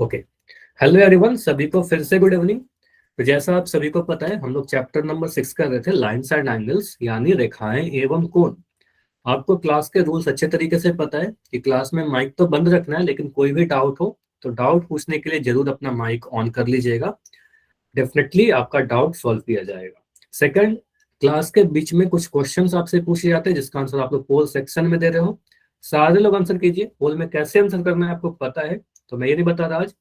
Okay, hello everyone, सभी को फिर से गुड इवनिंग। तो जैसा आप सभी को पता है, हम लोग चैप्टर नंबर 6 कर रहे थे, लाइंस एंड एंगल्स, यानी रेखाएं एवं कोण। आपको क्लास के रूल्स अच्छे तरीके से पता है कि क्लास में माइक तो बंद रखना है, लेकिन कोई भी डाउट हो तो डाउट पूछने के लिए जरूर अपना माइक ऑन कर लीजिएगा। डेफिनेटली आपका डाउट सॉल्व किया जाएगा। सेकंड, क्लास के बीच में कुछ क्वेश्चंस आपसे पूछे जाते हैं जिसका आंसर आप लोग पोल सेक्शन में दे रहे हो। सारे लोग आंसर कीजिए। पोल में कैसे आंसर करना है आपको पता है, तो मैं ये नहीं बता रहा आज।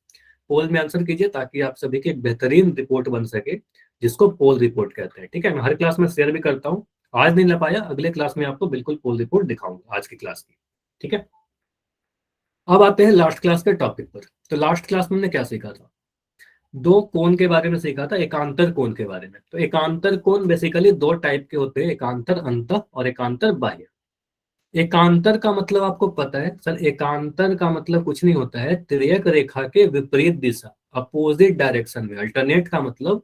पोल में आंसर कीजिए ताकि आप सभी की एक बेहतरीन रिपोर्ट बन सके, जिसको पोल रिपोर्ट कहते हैं। ठीक है, मैं हर क्लास में शेयर भी करता हूँ। आज नहीं ला पाया, अगले क्लास में आपको बिल्कुल पोल रिपोर्ट दिखाऊंगा आज की क्लास की। ठीक है, अब आते हैं लास्ट क्लास के टॉपिक पर। तो लास्ट क्लास में हमने क्या सीखा था? दो कोण के बारे में सीखा था, एकांतर कोण के बारे में। तो एकांतर कोण बेसिकली दो टाइप के होते हैं, एकांतर अंतः और एकांतर बाह्य। एकांतर का मतलब आपको पता है सर? एकांतर का मतलब कुछ नहीं होता है, तिर्यक रेखा के विपरीत दिशा, अपोजिट डायरेक्शन में। अल्टरनेट का मतलब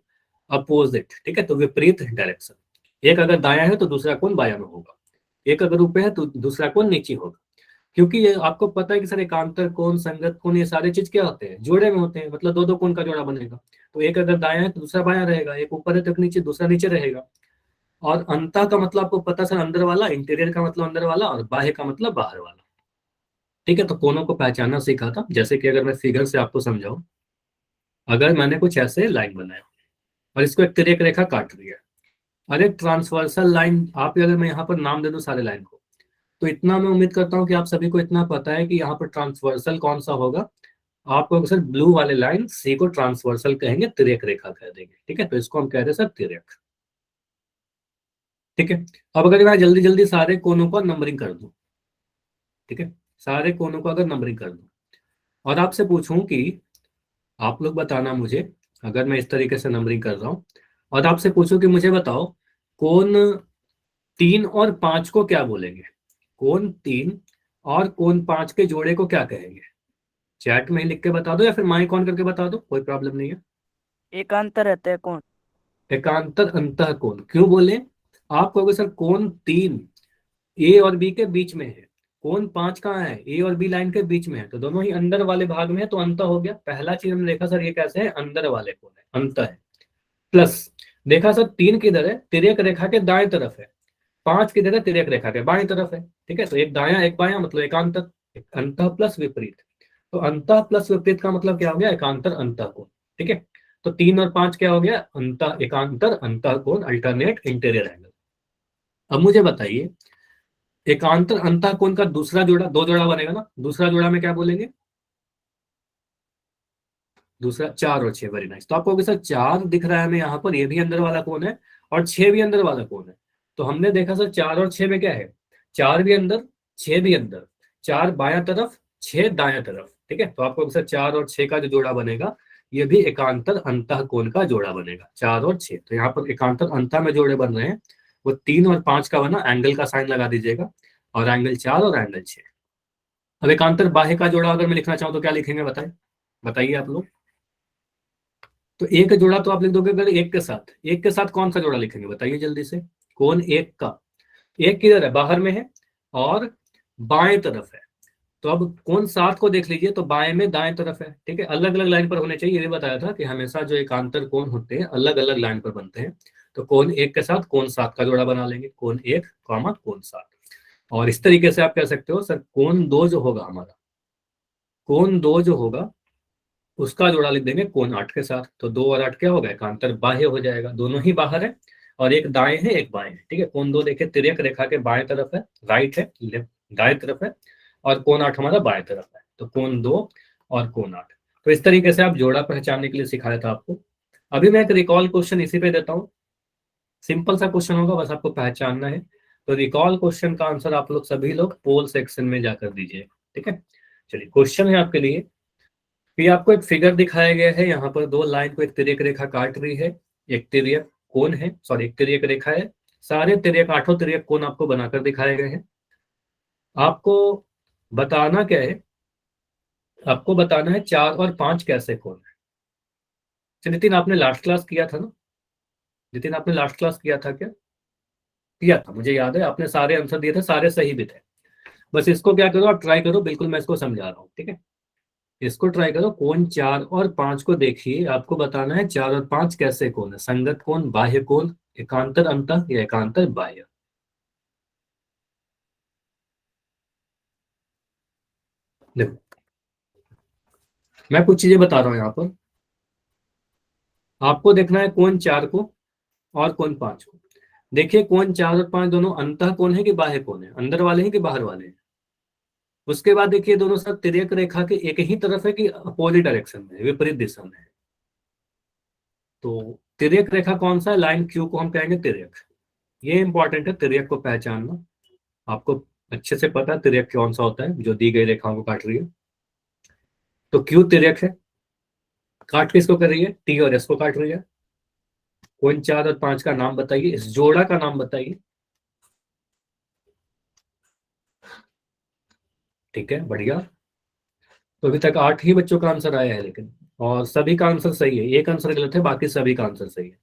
अपोजिट, ठीक है, तो विपरीत डायरेक्शन। एक अगर दायां है तो दूसरा कोण बायां में होगा, एक अगर ऊपर है तो दूसरा कोण नीचे होगा। क्योंकि ये आपको पता है कि सर एकांतर कोण, संगत कोण, ये सारे चीज क्या होते हैं? जोड़े में होते हैं, मतलब दो दो कोण का जोड़ा बनेगा। तो एक अगर दायां है तो दूसरा बायां रहेगा, एक ऊपर है तो नीचे, दूसरा नीचे रहेगा। और अंतः का मतलब आपको पता सर अंदर वाला, इंटीरियर का मतलब अंदर वाला, और बाह्य का मतलब बाहर वाला। ठीक है, तो कोनों को पहचानना सीखा था। जैसे कि अगर मैं फिगर से आपको समझाऊं, अगर मैंने कुछ ऐसे लाइन बनाया और इसको एक तिर्यक रेखा काट रही है, और एक ट्रांसवर्सल लाइन, आप अगर मैं यहाँ पर नाम दे दूं सारे लाइन को, तो इतना मैं उम्मीद करता हूँ कि आप सभी को इतना पता है कि यहाँ पर ट्रांसवर्सल कौन सा होगा। आपको सर ब्लू वाले लाइन सी को ट्रांसवर्सल कहेंगे, तिर्यक रेखा कह देंगे। ठीक है, तो इसको हम कहते हैं सर तिर्यक। ठीक है, अब अगर मैं जल्दी जल्दी सारे कोनों को नंबरिंग कर दूं, ठीक है, सारे कोनों को अगर नंबरिंग कर दूं और आपसे पूछूं कि आप लोग बताना मुझे, अगर मैं इस तरीके से नंबरिंग कर रहा हूं और आपसे पूछूं कि मुझे बताओ कोन 3 और 5 को क्या बोलेंगे? कोन 3 और कोन 5 के जोड़े को क्या कहेंगे? चैट में ही लिख के बता दो या फिर माइक ऑन करके बता दो, कोई प्रॉब्लम नहीं है। एकांतर रहते हैं कौन। एकांतर अंतः कोण क्यों बोले? आप कहोगे सर कोन 3 ए और बी के बीच में है, कोण 5 कहाँ है? ए और बी लाइन के बीच में है, तो दोनों ही अंदर वाले भाग में है, तो अंत हो गया। पहला चीज हमने देखा सर, ये कैसे है? अंदर वाले कोण है, अंत है। प्लस देखा सर 3 किधर है? तिर्यक रेखा के दाएं तरफ है। 5 किधर है? तिर्यक रेखा के बाएं तरफ है। ठीक है, तो एक दायां एक बायां, मतलब एकांतर। अंतः प्लस विपरीत, तो अंतः प्लस विपरीत का मतलब क्या हो गया? एकांतर अंतः कोण। ठीक है, तो 3 और 5 क्या हो गया? अंतः, एकांतर अंतः कोण, अल्टरनेट इंटीरियर एंगल। अब मुझे बताइए, एकांतर अंतः कोण का दूसरा जोड़ा, दो जोड़ा बनेगा ना, दूसरा जोड़ा में क्या बोलेंगे? दूसरा 4 और 6, वेरी नाइस। तो आपको कहोगे सर 4 दिख रहा है हमें यहाँ पर, ये भी अंदर वाला कोण है, और 6 भी अंदर वाला कोण है। तो हमने देखा सर 4 और 6 में क्या है? 4 भी अंदर, 6 भी अंदर। 4 बायां तरफ, 6 दायां तरफ। ठीक है, तो आपको सर 4 और 6 का जो जोड़ा बनेगा, ये भी एकांतर अंतः कोण का जोड़ा बनेगा, 4 और 6। तो यहाँ पर एकांतर अंतः में जोड़े बन रहे हैं, वो 3 और 5 का बना, एंगल का साइन लगा दीजिएगा, और एंगल 4 और एंगल 6। अब एकांतर बाह्य का जोड़ा अगर मैं लिखना चाहूँ तो क्या लिखेंगे? बताइए, बताइए आप लोग। तो एक जोड़ा तो आप लिख दोगे, अगर एक के साथ, एक के साथ कौन सा जोड़ा लिखेंगे बताइए जल्दी से? कौन एक का, एक किधर है? बाहर में है और बाएं तरफ है। तो अब कौन 7 को देख लीजिए, तो बाएं में दाएं तरफ है। ठीक है, अलग अलग लाइन पर होने चाहिए, ये भी बताया था कि हमेशा जो एकांतर कोण होते हैं अलग अलग लाइन पर बनते हैं। तो कौन एक के साथ कौन 7 का जोड़ा बना लेंगे, कौन एक कॉमा कौन 7। और इस तरीके से आप कह सकते हो सर कौन 2 जो होगा हमारा, कौन 2 जो होगा उसका जोड़ा लिख देंगे कोण 8 के साथ। तो 2 और 8 क्या होगा? एकांतर बाह्य हो जाएगा, दोनों ही बाहर है, और एक दाएं है एक बाएं है। ठीक है, कोण 2 देखिए तिर्यक रेखा के बाएं तरफ है, राइट है, लेफ्ट दाएं तरफ है, और कोण 8 हमारा बाएं तरफ है। तो कोण 2 और कोण 8। तो इस तरीके से आप जोड़ा पहचानने के लिए सिखाया था आपको। अभी मैं एक रिकॉल क्वेश्चन इसी पे देता हूँ, सिंपल सा क्वेश्चन होगा, बस आपको पहचानना है। तो रिकॉल क्वेश्चन का आंसर आप लोग सभी लोग पोल सेक्शन में जाकर दीजिए। ठीक है, चलिए क्वेश्चन है आपके लिए। फिर आपको एक फिगर दिखाया गया है, यहाँ पर दो लाइन को एक तिर्यक रेखा काट रही है, एक तिर्यक कोण है, सॉरी एक तिर्यक रेखा है। सारे तिर्यक, 8 तिर्यक कोण आपको बनाकर दिखाए गए हैं। आपको बताना क्या है? आपको बताना है 4 और 5 कैसे कोण है। तो नितिन आपने लास्ट क्लास किया था ना? नितिन आपने लास्ट क्लास किया था क्या? किया था, मुझे याद है, आपने सारे आंसर दिए थे, सारे सही भी थे। बस इसको क्या करो, आप ट्राई करो, बिल्कुल मैं इसको समझा रहा हूँ। ठीक है, इसको ट्राई करो, कोण 4 और 5 को देखिए, आपको बताना है 4 और 5 कैसे कोण है, संगत कोण, बाह्य कोण, एकांतर अंतः या एकांतर बाह्य। देखो मैं कुछ चीजें बता रहा हूँ यहाँ पर, आपको देखना है कोण 4 को और कोण 5 को। देखिए कोण 4 और 5 दोनों अंतः कोण है कि बाह्य कोण है, अंदर वाले हैं कि बाहर वाले हैं। उसके बाद देखिए दोनों सब तिर्यक रेखा के एक ही तरफ है कि अपोजिट डायरेक्शन में, विपरीत दिशा में है। तो तिर्यक रेखा कौन सा है, लाइन क्यू को हम कहेंगे तिर्यक। ये इंपॉर्टेंट है तिर्यक को पहचानना, आपको अच्छे से पता है तिर्यक कौन सा होता है जो दी गई रेखाओं को काट रही है। तो क्यू तिर्यक है, काट किसको कर रही है, टी और एस को काट रही है। कोण 4 और 5 का नाम बताइए, इस जोड़ा का नाम बताइए। ठीक है, बढ़िया। तो अभी तक 8 ही बच्चों का आंसर आया है, लेकिन और सभी का आंसर सही है, एक आंसर गलत है, बाकी सभी का आंसर सही है।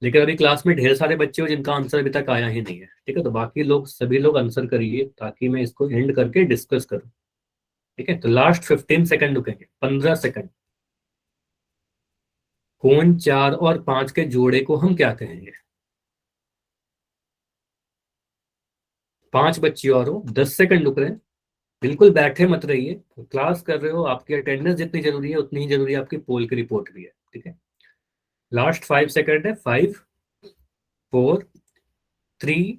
लेकिन अभी क्लास में ढेर सारे बच्चे हो जिनका आंसर अभी तक आया ही नहीं है। ठीक है, तो बाकी लोग सभी लोग आंसर करिए ताकि मैं इसको एंड करके डिस्कस करूं। ठीक है, तो लास्ट 15 सेकंड रुकेंगे, 15 सेकंड। कोण 4 और 5 के जोड़े को हम क्या कहेंगे। 5 बच्चे और हो, 10 सेकंड रुक रहे हैं, बिल्कुल बैठे मत रहिए। तो क्लास कर रहे हो, आपकी अटेंडेंस जितनी जरूरी है उतनी ही जरूरी है आपकी पोल की रिपोर्ट भी है। ठीक है, लास्ट 5 सेकंड है, 5 4 3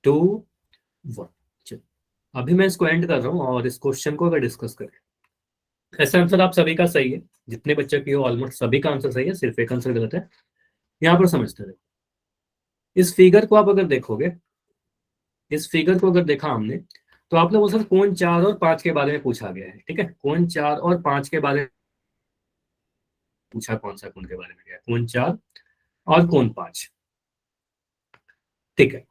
2 1। चलो अभी मैं इसको एंड कर रहा हूँ और इस क्वेश्चन को अगर डिस्कस करें। ऐसा आंसर आप सभी का सही है, जितने बच्चों की हो ऑलमोस्ट सभी का आंसर सही है, सिर्फ एक आंसर गलत है। यहाँ पर समझते रहे, इस फिगर को आप अगर देखोगे, इस फिगर को अगर देखा हमने, तो आपने बोल सकते कोण 4 और 5 के बारे में पूछा गया है। ठीक है, कोण 4 और 5 के बारे में पूछा, कौन सा कोण के बारे में गया, कोण 4 और कोण 5। ठीक है,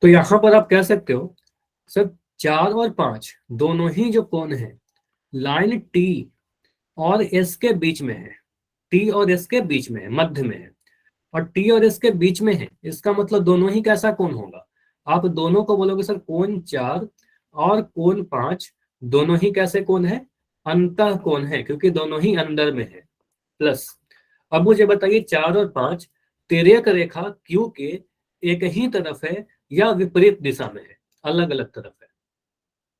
तो यहां पर आप कह सकते हो सर 4 और 5 दोनों ही जो कोण है, लाइन टी और एस के बीच में है, टी और एस के बीच में है, मध्य में है, और टी और एस के बीच में है, इसका मतलब दोनों ही कैसा कोण होगा। आप दोनों को बोलोगे सर कोण 4 और कोण 5 दोनों ही कैसे कोण है, अंतः कोण है, क्योंकि दोनों ही अंदर में है। प्लस अब मुझे बताइए 4 और 5 तिर्यक रेखा क्यू के एक ही तरफ है या विपरीत दिशा में है, अलग अलग तरफ है।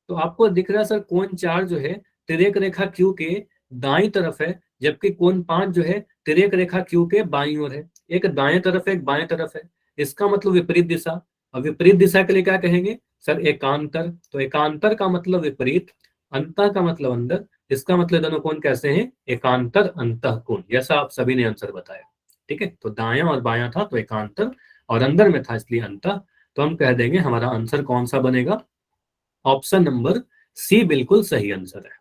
तो आपको दिख रहा है सर कोण 4 जो है तिर्यक रेखा क्यू के दाईं तरफ है, जबकि कोण 5 जो है तिर्यक रेखा क्यू के बाईं ओर है। एक दाएं तरफ है, एक बाएं तरफ है, इसका मतलब विपरीत दिशा। अब विपरीत दिशा के लिए क्या कहेंगे सर, एकांतर। तो एकांतर का मतलब विपरीत, अंतः का मतलब अंदर, इसका मतलब दोनों कोण कैसे हैं, एकांतर अंतः कोण, जैसा आप सभी ने आंसर बताया। ठीक है, तो दायां और बायां था तो एकांतर, और अंदर में था इसलिए अंतः। तो हम कह देंगे हमारा आंसर कौन सा बनेगा, ऑप्शन नंबर सी बिल्कुल सही आंसर है,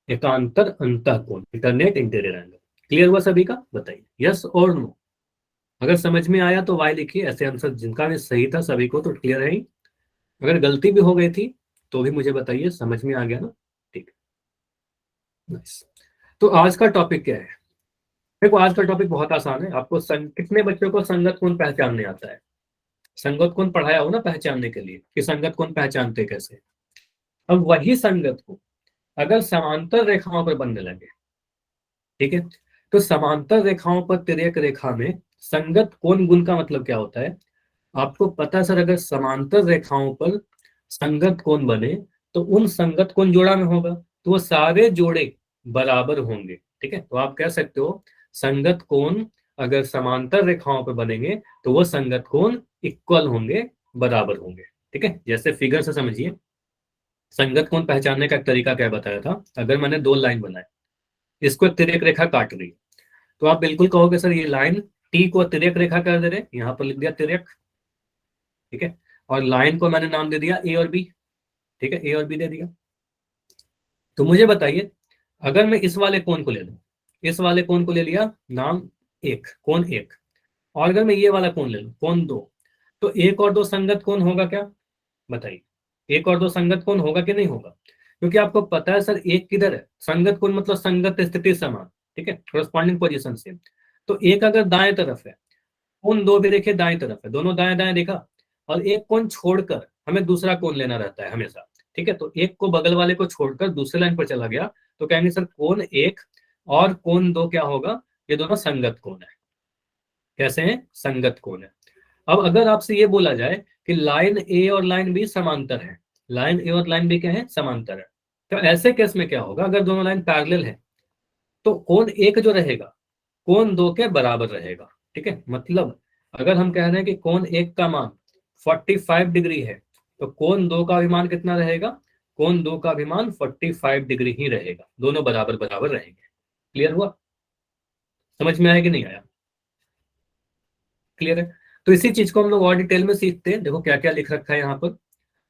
एकांतर अंतः कोण, इंटरनेट इंटीरियर एंगल। क्लियर हुआ सभी का, बताइए यस और नो। अगर समझ में आया तो वाई लिखिए, ऐसे आंसर जिनका भी सही था सभी को तो क्लियर है ही। अगर गलती भी हो गई थी तो भी मुझे बताइए, समझ में आ गया ना। ठीक है, नाइस। तो आज का टॉपिक क्या है, देखो आज का टॉपिक बहुत आसान है। आपको कितने बच्चों को संगत कोण पहचानने आता है, संगत कोण पढ़ाया हो ना पहचानने के लिए कि संगत कोण पहचानते कैसे। अब वही संगत को अगर समांतर रेखाओं पर बनने लगे, ठीक है, तो समांतर रेखाओं पर तिर्यक रेखा में संगत कोण गुण का मतलब क्या होता है, आपको पता है सर। अगर समांतर रेखाओं पर संगत कोण बने तो उन संगत कोण जोड़ा में होगा, तो वो सारे जोड़े बराबर होंगे। ठीक है, तो आप कह सकते हो संगत कोण अगर समांतर रेखाओं पर बनेंगे तो वो संगत कोण इक्वल होंगे, बराबर होंगे। ठीक है, जैसे फिगर से समझिए, संगत कोण पहचानने का एक तरीका क्या बताया था। अगर मैंने दो लाइन बनाए, इसको तिर्यक रेखा काट रही है, तो आप बिल्कुल कहोगे सर ये लाइन टी को तिर्यक रेखा कर दे रहे, यहां पर लिख दिया तिर्यक। ठीक है, और लाइन को मैंने नाम दे दिया ए और बी। ठीक है, ए और बी दे दिया। तो मुझे बताइए अगर मैं इस वाले कोण को ले लूं, इस वाले कोण को ले लिया नाम एक, कोण एक, और अगर मैं ये वाला कोण ले लूं कोण दो, तो एक और दो संगत कोण होगा क्या, बताइए। एक और दो संगत कोण होगा कि नहीं होगा, क्योंकि आपको पता है सर एक किधर है, संगत कोण मतलब संगत स्थिति समान। ठीक है, कोरस्पॉन्डिंग पोजीशन से। तो एक अगर दाएं तरफ है, कोण दो भी देखिए दाएं तरफ है, दोनों दाएं दाएं देखा, और एक कोण छोड़कर हमें दूसरा कोण लेना रहता है हमेशा, ठीक है, तो एक को बगल वाले को छोड़कर दूसरे लाइन पर चला गया तो कहेंगे सर कोण एक और कोण दो क्या होगा, ये दोनों संगत कोण है। कैसे हैं, संगत कोण है। अब अगर आपसे ये बोला जाए कि लाइन ए और लाइन बी समांतर है, लाइन ए और लाइन बी क्या है, समांतर है, तो ऐसे केस में क्या होगा, अगर दोनों लाइन पैरेलल है तो कोण एक जो रहेगा कोण दो के बराबर रहेगा। ठीक है, मतलब अगर हम कह रहे हैं कि कोण एक का मान 45 डिग्री है तो कोण दो का भी मान कितना रहेगा, कोण दो का भी मान 45 डिग्री ही रहेगा, दोनों बराबर बराबर रहेंगे। क्लियर हुआ, समझ में आया कि नहीं आया, क्लियर है। तो इसी चीज को हम लोग और डिटेल में सीखते हैं। देखो क्या क्या लिख रखा है यहाँ पर,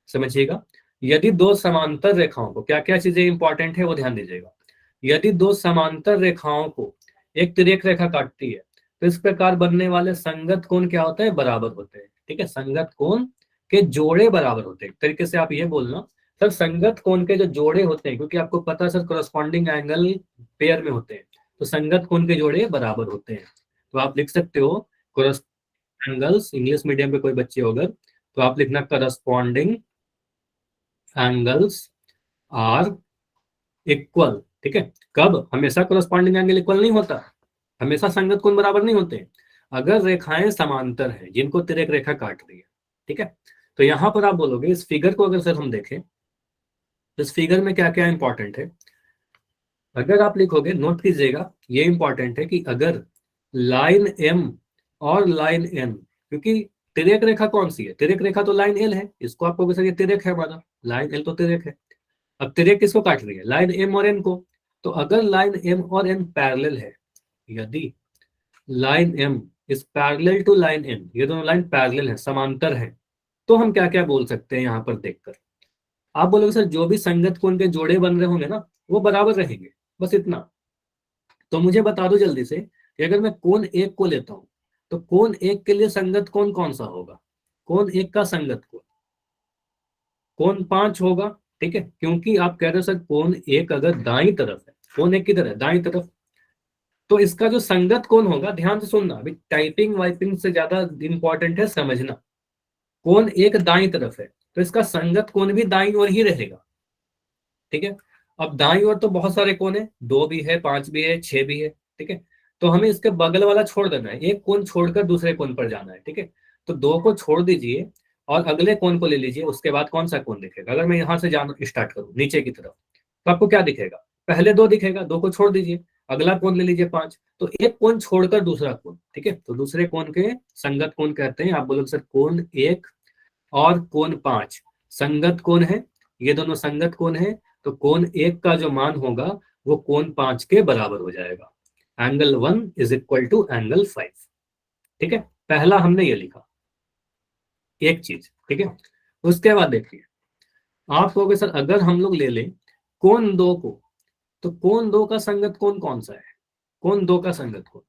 समझिएगा। यदि दो समांतर रेखाओं को, क्या क्या चीजें इंपॉर्टेंट है वो ध्यान दीजिएगा। यदि दो समांतर रेखाओं को एक तिर्यक रेखा काटती है तो इस प्रकार बनने वाले संगत कोण क्या होते हैं, बराबर होते हैं। ठीक है, संगत कोण के जोड़े बराबर होते हैं। एक तरीके से आप ये बोलना सर संगत कोण के जो जोड़े होते हैं, क्योंकि आपको पता है सर करस्पॉन्डिंग एंगल पेयर में होते हैं, तो संगत कोण के जोड़े बराबर होते हैं। तो आप लिख सकते हो एंगल्स, इंग्लिश मीडियम पे कोई बच्चे हो अगर तो आप लिखना करस्पॉन्डिंग एंगल्स आर इक्वल। ठीक है, कब, हमेशा करस्पॉन्डिंग एंगल इक्वल नहीं होता, हमेशा संगत कोण बराबर नहीं होते, अगर रेखाएं समांतर हैं जिनको तिर्यक रेखा काट रही है। ठीक है, तो यहां पर आप बोलोगे इस फिगर को अगर सर हम देखें तो इस फिगर में क्या क्या इंपॉर्टेंट है, अगर आप लिखोगे नोट कीजिएगा, ये इंपॉर्टेंट है कि अगर लाइन एम और लाइन एन, क्योंकि तिर्यक रेखा कौन सी है, तिर्यक रेखा तो लाइन एल है, इसको आपको सर ये तिर्यक है हमारा, लाइन एल तो तिर्यक है। अब तिर्यक किसको काट रही है, लाइन एम और एन को। तो अगर लाइन एम और एन पैरेलल है, यदि line M is parallel to line N, ये दोनों लाइन पैरेलल है, समांतर है, तो हम क्या क्या बोल सकते हैं यहाँ पर देखकर। आप बोलोगे सर जो भी संगत कोण के जोड़े बन रहे होंगे ना वो बराबर रहेंगे, बस इतना। तो मुझे बता दो जल्दी से कि अगर मैं कोण एक को लेता हूं तो कोण एक के लिए संगत कोण कौन सा होगा, कोण एक का संगत कोण कोण 5 होगा। ठीक है, क्योंकि आप कह रहे हो सर कोण एक अगर दाईं तरफ है, कोण एक किधर है, दाईं तरफ, तो इसका जो संगत कोण होगा, ध्यान से सुनना, अभी टाइपिंग वाइपिंग से ज्यादा इंपॉर्टेंट है समझना, कोण एक दाईं तरफ है तो इसका संगत कोण भी दाईं ओर ही रहेगा। ठीक है, अब दाईं ओर तो बहुत सारे कोण है, 2 भी है, 5 भी है, 6 भी है। ठीक है, तो हमें इसके बगल वाला छोड़ देना है, एक कोण छोड़कर दूसरे कोण पर जाना है। ठीक है, तो 2 को छोड़ दीजिए और अगले कोण को ले लीजिए, उसके बाद कौन सा कोण दिखेगा, अगर मैं यहां से जाना स्टार्ट करूं नीचे की तरफ तो आपको क्या दिखेगा, पहले 2 दिखेगा, 2 को छोड़ दीजिए, अगला कोण ले लीजिए 5, तो एक कोण छोड़कर दूसरा कोण। ठीक है, तो दूसरे कोण के संगत कोण कहते हैं, आप बोलोगे सर कोण एक और कोण 5 संगत कोण है, ये दोनों संगत कोण है, तो कोण एक का जो मान होगा वो कोण 5 के बराबर हो जाएगा, angle 1 is equal to angle 5। ठीक है, पहला हमने ये लिखा एक चीज। ठीक है, उसके बाद देखिए आप कहोगे सर अगर हम लोग ले लें कोण 2 को, तो कोण 2 का संगत कोण कौन सा है, कोण 2 का संगत कोण,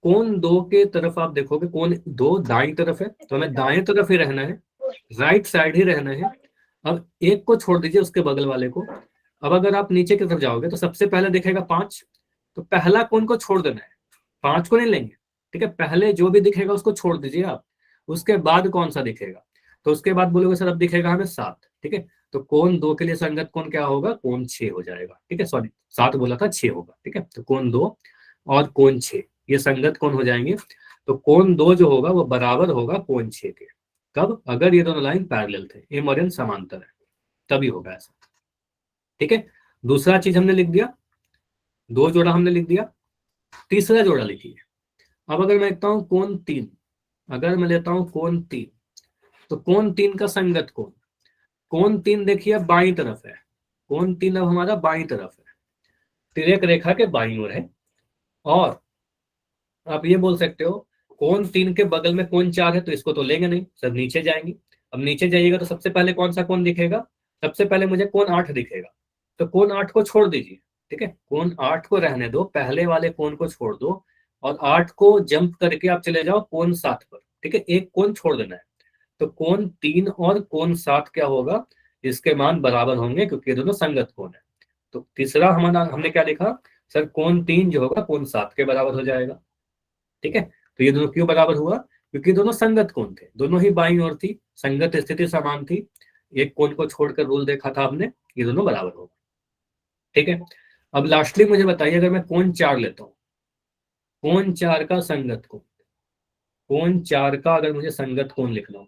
कोण 2 के तरफ आप देखोगे कोण 2 दाईं तरफ है तो हमें दाएं तरफ ही रहना है, राइट साइड ही रहना है। अब एक को छोड़ दीजिए उसके बगल वाले को, अब अगर आप नीचे की तरफ जाओगे तो सबसे पहले दिखेगा 5, तो पहला कोण को छोड़ देना है, 5 को नहीं लेंगे। ठीक है, पहले जो भी दिखेगा उसको छोड़ दीजिए आप, उसके बाद कौन सा दिखेगा, तो उसके बाद बोलोगे सर अब दिखेगा हमें 7। ठीक है, तो कोण 2 के लिए संगत कोण क्या होगा, कोण 6 हो जाएगा। ठीक है, सॉरी 7 बोला था, 6 होगा। ठीक है, तो कोण 2 और कोण 6 ये संगत कोण हो जाएंगे, तो कोण 2 जो होगा वो बराबर होगा कोण 6 के। कब, अगर ये दोनों लाइन पैरेलल थे, एम और एन समांतर है, तभी होगा ऐसा। ठीक है, दूसरा चीज हमने लिख दिया, 2 जोड़ा हमने लिख दिया, तीसरा जोड़ा लिखिए। अब अगर मैं लिखता हूं कोण 3, अगर मैं लेता हूं कोण 3, तो कोण 3 का संगत कोण, कोण 3 देखिए बाईं तरफ है, कोण 3 अब हमारा बाईं तरफ है, तिर्यक रेखा के बाईं ओर है। और आप ये बोल सकते हो कोण 3 के बगल में कोण 4 है तो इसको तो लेंगे नहीं, सब नीचे जाएंगे। अब नीचे जाइएगा तो सबसे पहले कौन सा कोण दिखेगा, सबसे पहले मुझे कोण 8 दिखेगा, तो कोण 8 को छोड़ दीजिए। ठीक है, कोण 8 को रहने दो, पहले वाले कोण को छोड़ दो और 8 को जंप करके आप चले जाओ कोण 7 पर। ठीक है, एक कोण छोड़ देना है, तो कोण 3 और कोण 7 क्या होगा, इसके मान बराबर होंगे क्योंकि ये दोनों संगत कोण है। तो तीसरा हमारा हमने क्या लिखा, सर कोण 3 जो होगा कोण 7 के बराबर हो जाएगा। ठीक है, तो ये दोनों क्यों बराबर हुआ, क्योंकि दोनों संगत कोण थे, दोनों ही बाईं ओर थी, संगत स्थिति समान थी, एक कोण को छोड़कर रूल देखा था आपने, ये दोनों बराबर होगा। ठीक है, अब लास्टली मुझे बताइए, अगर मैं कोण 4 लेता हूँ, कोण 4 का संगत कोण, कोण 4 का अगर मुझे संगत कोण लिखना हो,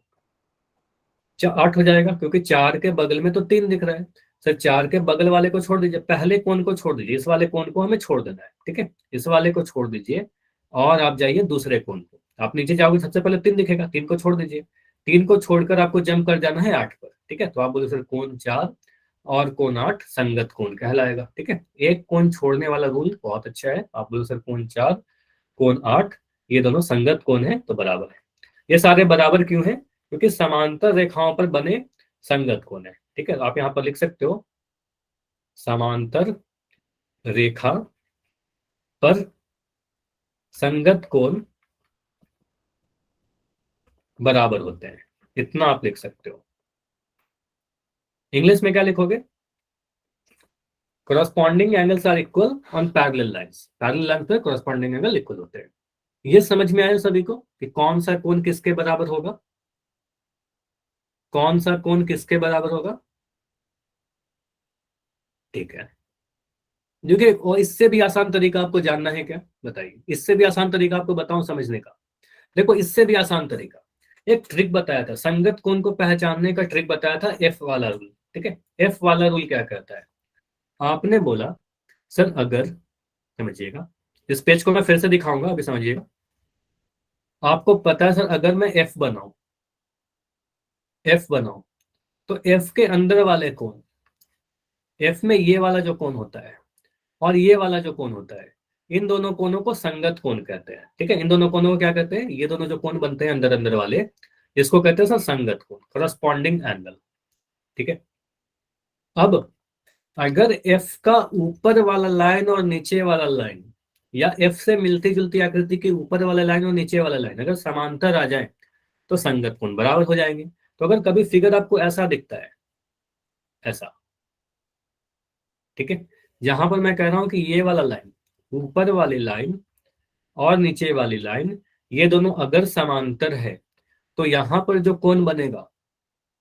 8 हो जाएगा, क्योंकि 4 के बगल में तो 3 दिख रहा है। सर 4 के बगल वाले को छोड़ दीजिए, पहले कोण को छोड़ दीजिए, इस वाले कोण को हमें छोड़ देना है। ठीक है, इस वाले को छोड़ दीजिए और आप जाइए दूसरे कोण को। आप नीचे जाओगे सबसे पहले 3 दिखेगा, 3 को छोड़ दीजिए, 3 को छोड़कर आपको जंप कर जाना है 8 पर। ठीक है, तो आप बोले सर कोण 4 और कोण 8 संगत कोण कहलाएगा। ठीक है, एक कोण छोड़ने वाला रूल बहुत अच्छा है। आप बोले सर कोण 4 कोण 8 ये दोनों संगत कोण है तो बराबर है। ये सारे बराबर क्यों है? क्योंकि समांतर रेखाओं पर बने संगत कोण है। ठीक है, आप यहां पर लिख सकते हो समांतर रेखा पर संगत कोण बराबर होते हैं, इतना आप लिख सकते हो। इंग्लिश में क्या लिखोगे? corresponding angles are equal on parallel lines, parallel lines पे corresponding एंगल इक्वल होते हैं। ये समझ में आया सभी को कि कौन सा कोण किसके बराबर होगा, कौन सा कोण किसके बराबर होगा? ठीक है, देखिए, और इससे भी आसान तरीका आपको जानना है क्या? बताइए, इससे भी आसान तरीका आपको बताऊं समझने का। देखो, इससे भी आसान तरीका, एक ट्रिक बताया था, संगत कोण को पहचानने का ट्रिक बताया था, एफ वाला रूल। ठीक है, एफ वाला रूल क्या कहता है? आपने बोला सर अगर, समझिएगा, इस पेज को मैं फिर से दिखाऊंगा, अभी समझिएगा। आपको पता है सर, अगर मैं एफ बनाऊं, एफ बनाऊं, तो एफ के अंदर वाले कोण, एफ में ये वाला जो कोण होता है और ये वाला जो कोण होता है, इन दोनों कोणों को संगत कोण कहते हैं। ठीक है, इन दोनों कोणों को क्या कहते हैं? ये दोनों जो कोण बनते हैं अंदर अंदर वाले, इसको कहते हैं सर संगत कोण, करस्पॉन्डिंग एंगल। ठीक है, अब अगर एफ का ऊपर वाला लाइन और नीचे वाला लाइन, या एफ से मिलती जुलती आकृति के ऊपर वाला लाइन और नीचे वाला लाइन अगर समांतर आ जाए तो संगत कोण बराबर हो जाएंगे। तो अगर कभी फिगर आपको ऐसा दिखता है, ऐसा, ठीक है, जहां पर मैं कह रहा हूं कि ये वाला लाइन, ऊपर वाली लाइन और नीचे वाली लाइन, ये दोनों अगर समांतर है तो यहां पर जो कोण बनेगा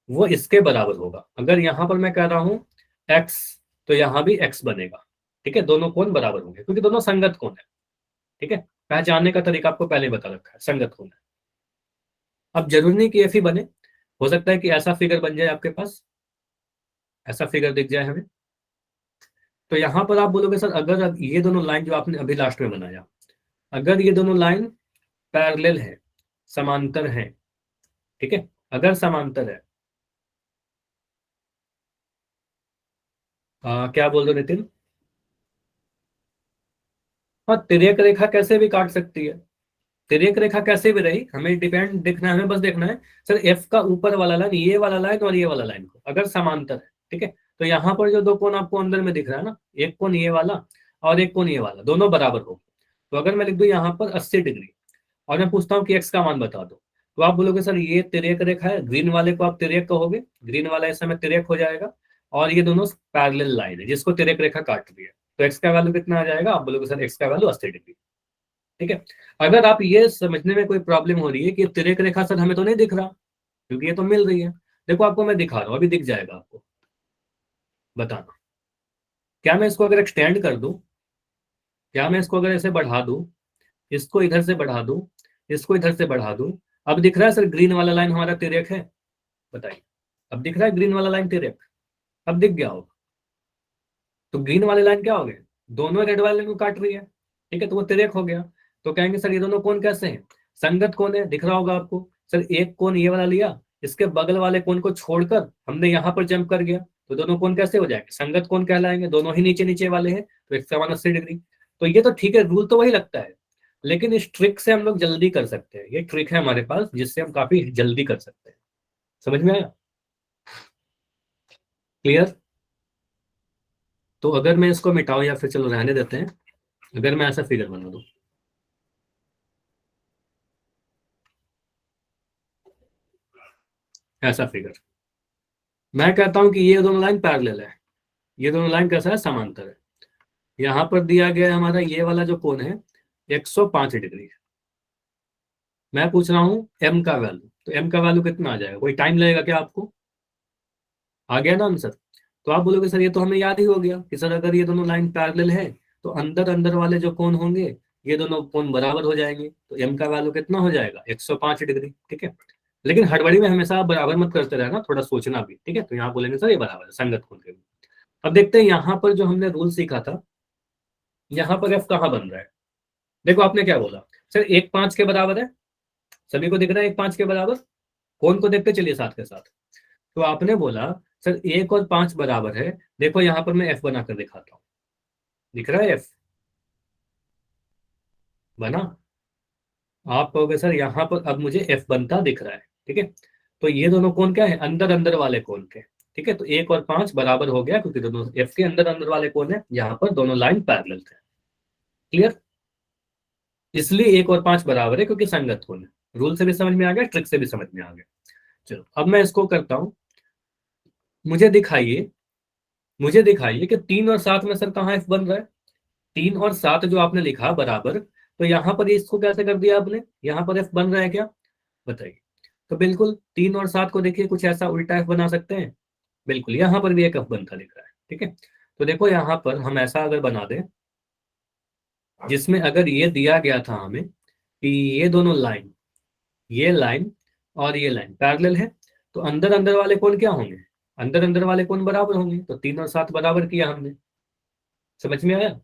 वो इसके बराबर होगा। अगर यहां पर मैं कह रहा हूं एक्स, तो यहां भी एक्स बनेगा। ठीक है, दोनों कोण बराबर होंगे क्योंकि दोनों संगत कोण है। ठीक है, पहचानने का तरीका आपको पहले बता रखा है, संगत कोण है। अब जरूरी नहीं कि एफ ही बने, हो सकता है कि ऐसा फिगर बन जाए आपके पास, ऐसा फिगर दिख जाए हमें। तो यहां पर आप बोलोगे सर अगर अब ये दोनों लाइन जो आपने अभी लास्ट में बनाया, अगर ये दोनों लाइन पैरेलल है, समांतर है, ठीक है, अगर समांतर है, क्या बोल रहे हो नितिन? हाँ, तिर्यक रेखा कैसे भी काट सकती है, तिर्यक रेखा कैसे भी रही, हमें डिपेंड देखना है, हमें बस देखना है सर एफ का ऊपर वाला लाइन, ये वाला लाइन और ये वाला लाइन को अगर समांतर है, ठीक है, तो यहाँ पर जो दो कोण आपको अंदर में दिख रहा है ना, एक कोण ये वाला और एक कोण ये वाला, दोनों बराबर हो। तो अगर मैं लिख दूं यहाँ पर 80 डिग्री और मैं पूछता हूँ कि एक्स का मान बता दो, तो आप बोलोगे सर ये तिर्यक रेखा है, ग्रीन वाले को आप तिर्यक कहोगे, ग्रीन वाला इस समय तिर्यक हो जाएगा, और ये दोनों पैरेलल लाइन है जिसको तिर्यक रेखा काट रही है। तो एक्स का वैल्यू कितना आ जाएगा? आप बोलोगे सर एक्स का वैल्यू 80 डिग्री। ठीक है, अगर आप ये समझने में कोई प्रॉब्लम हो रही है कि तिर्यक रेखा सर हमें तो नहीं दिख रहा, क्योंकि ये तो मिल रही है, देखो आपको मैं दिखा रहा हूँ, अभी दिख जाएगा आपको, बताना। क्या मैं इसको अगर एक्सटेंड कर दूं, क्या मैं इसको अगर ऐसे बढ़ा दूं, इसको इधर से बढ़ा दूं, इसको इधर से बढ़ा दूं, अब दिख रहा है सर ग्रीन वाला लाइन हमारा तिर्यक है? बताइए, अब दिख रहा है ग्रीन वाला लाइन तिर्यक? अब दिख गया होगा। तो ग्रीन वाले लाइन क्या हो गए? दोनों रेड वाले लाइन को काट रही है। ठीक है, तो वो तिर्यक हो गया। तो कहेंगे सर ये दोनों कोण कैसे हैं? संगत कोण है, दिख रहा होगा आपको। सर एक कोण ये वाला लिया, इसके बगल वाले कोण को छोड़कर हमने यहाँ पर जंप कर गया, तो दोनों कोण कैसे हो जाएंगे? संगत कोण कहलाएंगे, दोनों ही नीचे नीचे वाले हैं, तो 180 डिग्री। तो ये तो ठीक है, रूल तो वही लगता है, लेकिन इस ट्रिक से हम लोग जल्दी कर सकते हैं। ये ट्रिक है हमारे पास जिससे हम काफी जल्दी कर सकते हैं। समझ में आया? क्लियर? तो अगर मैं इसको मिटाऊं, या फिर चलो रहने देते हैं, अगर मैं ऐसा फिगर बना दूं, ऐसा फिगर, मैं कहता हूं कि ये दोनों लाइन पैरेलल है, ये दोनों लाइन कैसा है? समांतर है। यहां पर दिया गया है हमारा ये वाला जो कोण है 105 डिग्री। मैं पूछ रहा हूं एम का वैल्यू, तो एम का वैल्यू कितना आ जाएगा? कोई टाइम लगेगा क्या आपको? आ गया ना आंसर। तो आप बोलोगे सर ये तो हमें याद ही हो गया कि सर अगर ये दोनों लाइन पैरेलल है तो अंदर अंदर वाले जो कोण होंगे ये दोनों कोण बराबर हो जाएंगे, तो एम का वैल्यू कितना हो जाएगा 105 डिग्री। ठीक है, लेकिन हड़बड़ी में हमेशा आप बराबर मत करते रहना, थोड़ा सोचना भी। ठीक है, तो यहाँ बोलेंगे सर ये बराबर है संगत कोण के। अब देखते हैं यहाँ पर जो हमने रूल सीखा था, यहाँ पर एफ कहाँ बन रहा है। देखो आपने क्या बोला, सर 1 5 के बराबर है, सभी को दिख रहा है 1 5 के बराबर, कौन को देखते चलिए साथ के साथ। तो आपने बोला सर 1 और 5 बराबर है, देखो यहाँ पर मैं एफ बनाकर दिखाता हूँ, दिख रहा है एफ बना। आप कहोगे सर यहाँ पर अब मुझे एफ बनता दिख रहा है। ठीक है, तो ये दोनों कोण क्या है, अंदर अंदर वाले कोण के। ठीक है, तो 1 और 5 बराबर हो गया क्योंकि दोनों एफ के अंदर अंदर वाले कोण है, यहाँ पर दोनों लाइन पैरेलल थे। क्लियर, इसलिए 1 और 5 बराबर है क्योंकि संगत कोण है। रूल से भी समझ में आ गया, ट्रिक से भी समझ में आ गया। चलो अब मैं इसको करता हूं, मुझे दिखाइए कि 3 और 7 में सर कहाँ एफ बन रहा है। 3 और 7 जो आपने लिखा बराबर, तो यहाँ पर इसको कैसे कर दिया आपने, यहाँ पर एफ बन रहा है क्या, बताइए। तो बिल्कुल 3 और 7 को देखिए कुछ ऐसा उल्टा एफ बना सकते हैं, बिल्कुल यहाँ पर भी एक एफ बनता दिख रहा है। ठीक है, तो देखो यहाँ पर हम ऐसा अगर बना दें जिसमें अगर ये दिया गया था हमें कि ये लाइन और ये लाइन पैरेलल है, तो अंदर अंदर वाले कोण क्या होंगे, अंदर अंदर वाले कोण बराबर होंगे। तो 3 और 7 बराबर किया हमने, समझ में आया।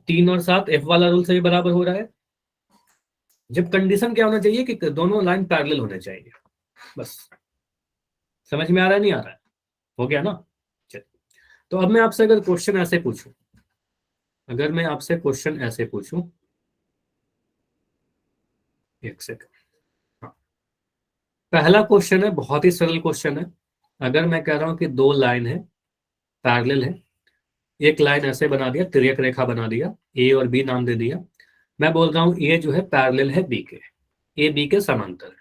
3 और 7 एफ वाला रूल से भी बराबर हो रहा है। जब कंडीशन क्या होना चाहिए कि दोनों लाइन पैरेलल होने चाहिए, बस। समझ में आ रहा है नहीं आ रहा है, हो गया ना। चलिए, तो अब मैं आपसे अगर क्वेश्चन ऐसे पूछूं, एक सेकंड। हाँ, पहला क्वेश्चन है, बहुत ही सरल क्वेश्चन है। अगर मैं कह रहा हूं कि दो लाइन है पैरेलल है, एक लाइन ऐसे बना दिया, तिर्यक रेखा बना दिया, ए और बी नाम दे दिया। मैं बोल रहा हूं ए जो है पैरेलल है बी के, ए बी के समांतर है।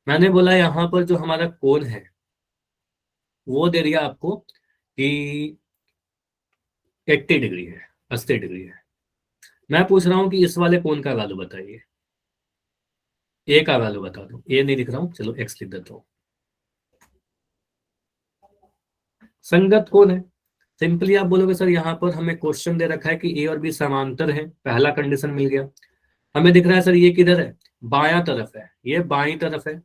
मैंने बोला यहाँ पर जो हमारा कोण है वो दे दिया आपको कि 80 डिग्री है, 80 डिग्री है। मैं पूछ रहा हूँ कि इस वाले कोण का वैल्यू बताइए, ए का वैल्यू बता दो। ए नहीं लिख रहा हूँ, चलो एक्स लिख देता हूँ। संगत कोण है, सिंपली आप बोलोगे सर यहाँ पर हमें क्वेश्चन दे रखा है कि ए और बी समांतर है, पहला कंडीशन मिल गया। हमें दिख रहा है सर ये किधर है, बायां तरफ है, ये बाईं तरफ है।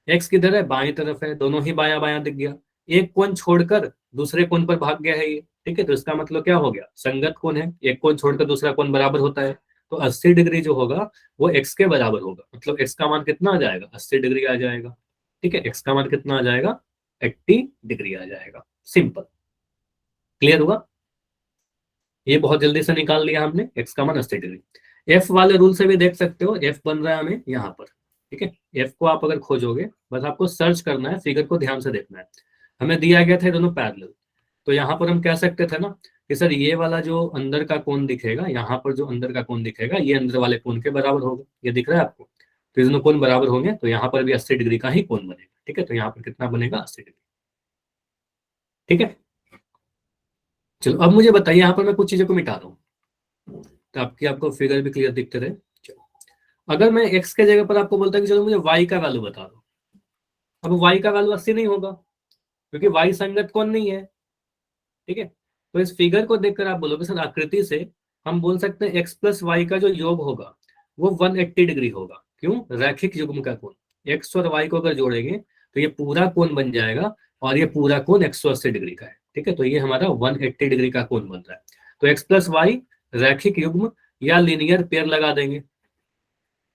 एक्स किधर है, बाईं तरफ है, दोनों ही बायां बायां दिख गया। एक कोण छोड़कर दूसरे कोण पर भाग गया है ये। ठीक है, तो इसका मतलब क्या हो गया, संगत कोण है, एक कोण छोड़कर दूसरा कोण बराबर होता है। तो 80 डिग्री जो होगा वो एक्स के बराबर होगा, मतलब एक्स का मान कितना आ जाएगा, 80 डिग्री आ जाएगा। ठीक है, एक्स का मान कितना आ जाएगा, 80 डिग्री आ जाएगा। सिंपल, क्लियर हुआ। ये बहुत जल्दी से निकाल लिया हमने, एक्स का मान 80 डिग्री। एफ वाले रूल से भी देख सकते हो, एफ बन रहा है हमें यहाँ पर। ठीक है, एफ को आप अगर खोजोगे, बस आपको सर्च करना है, फिगर को ध्यान से देखना है। हमें दिया गया था दोनों पैरेलल, तो यहाँ पर हम कह सकते थे ना कि सर ये वाला जो अंदर का कोण दिखेगा, यहाँ पर जो अंदर का कोण दिखेगा ये अंदर वाले कोण के बराबर होगा। ये दिख रहा है आपको, तो ये दोनों कोण बराबर होंगे, तो यहाँ पर भी 80 डिग्री का ही कोण बनेगा। ठीक है, तो यहाँ पर कितना बनेगा, 80 डिग्री। ठीक है, चलो अब मुझे बताइए, यहाँ पर मैं कुछ चीजों को मिटा रहा हूँ ताकि आपको फिगर भी क्लियर दिखते रहे। चलो, अगर मैं एक्स के जगह पर आपको बोलता कि चलो मुझे वाई का वैल्यू बता दो, अब वाई का वैल्यू 80 नहीं होगा क्योंकि वाई संगत कौन नहीं है। ठीक है, तो इस फिगर को देखकर आप बोलोगे सर आकृति से हम बोल सकते हैं एक्स प्लस वाई का जो योग होगा वो 180 डिग्री होगा। क्यों, रैखिक युग्म का कोण, एक्स और वाई को अगर जोड़ेंगे तो ये पूरा कोण बन जाएगा, और ये पूरा कोण 180 डिग्री का है। ठीक है, तो ये हमारा 180 डिग्री का कोण बन रहा है। तो एक्स प्लस वाई रैखिक युग्म या लीनियर पेयर लगा देंगे।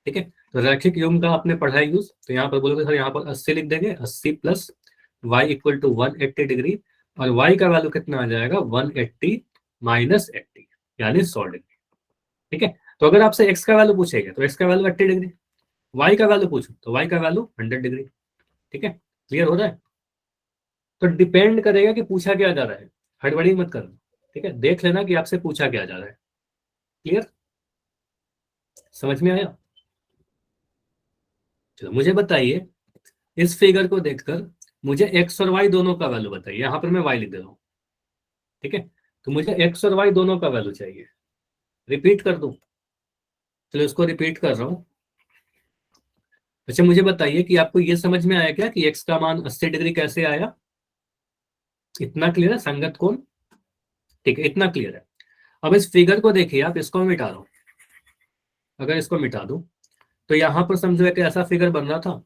ठीक है, तो रैखिक युग्म का आपने पढ़ा है यूज, तो यहाँ पर बोलोगे सर यहाँ पर 80 लिख देंगे, 80 plus Y equal to 180 degree, और वाई का वैल्यू कितना आ जाएगा, 180 माइनस 80 यानी 100 डिग्री। ठीक है, तो अगर आपसे एक्स का वैल्यू पूछेगा तो एक्स का वैल्यू 80 डिग्री, वाई का वैल्यू पूछो तो वाई का वैल्यू 100 डिग्री। ठीक है, क्लियर हो रहा है। तो डिपेंड करेगा कि पूछा क्या जा रहा है, हड़बड़ी मत करना। ठीक है, देख लेना कि आपसे पूछा क्या जा रहा है। क्लियर, समझ में आया। चलो मुझे बताइए, इस फिगर को देखकर मुझे एक्स और वाई दोनों का वैल्यू बताइए। यहां पर मैं वाई लिख दे रहा हूं। ठीक है, तो मुझे एक्स और वाई दोनों का वैल्यू चाहिए। रिपीट कर दूं, चलो इसको रिपीट कर रहा हूं। अच्छा मुझे बताइए कि आपको ये समझ में आया क्या कि एक्स का मान 80 डिग्री कैसे आया? इतना क्लियर है? संगत कोण, ठीक है, इतना क्लियर है। अब इस फिगर को देखिए आप, इसको मैं मिटा रहा हूं। अगर इसको मिटा दूं तो यहां पर समझो एक ऐसा फिगर बन रहा था।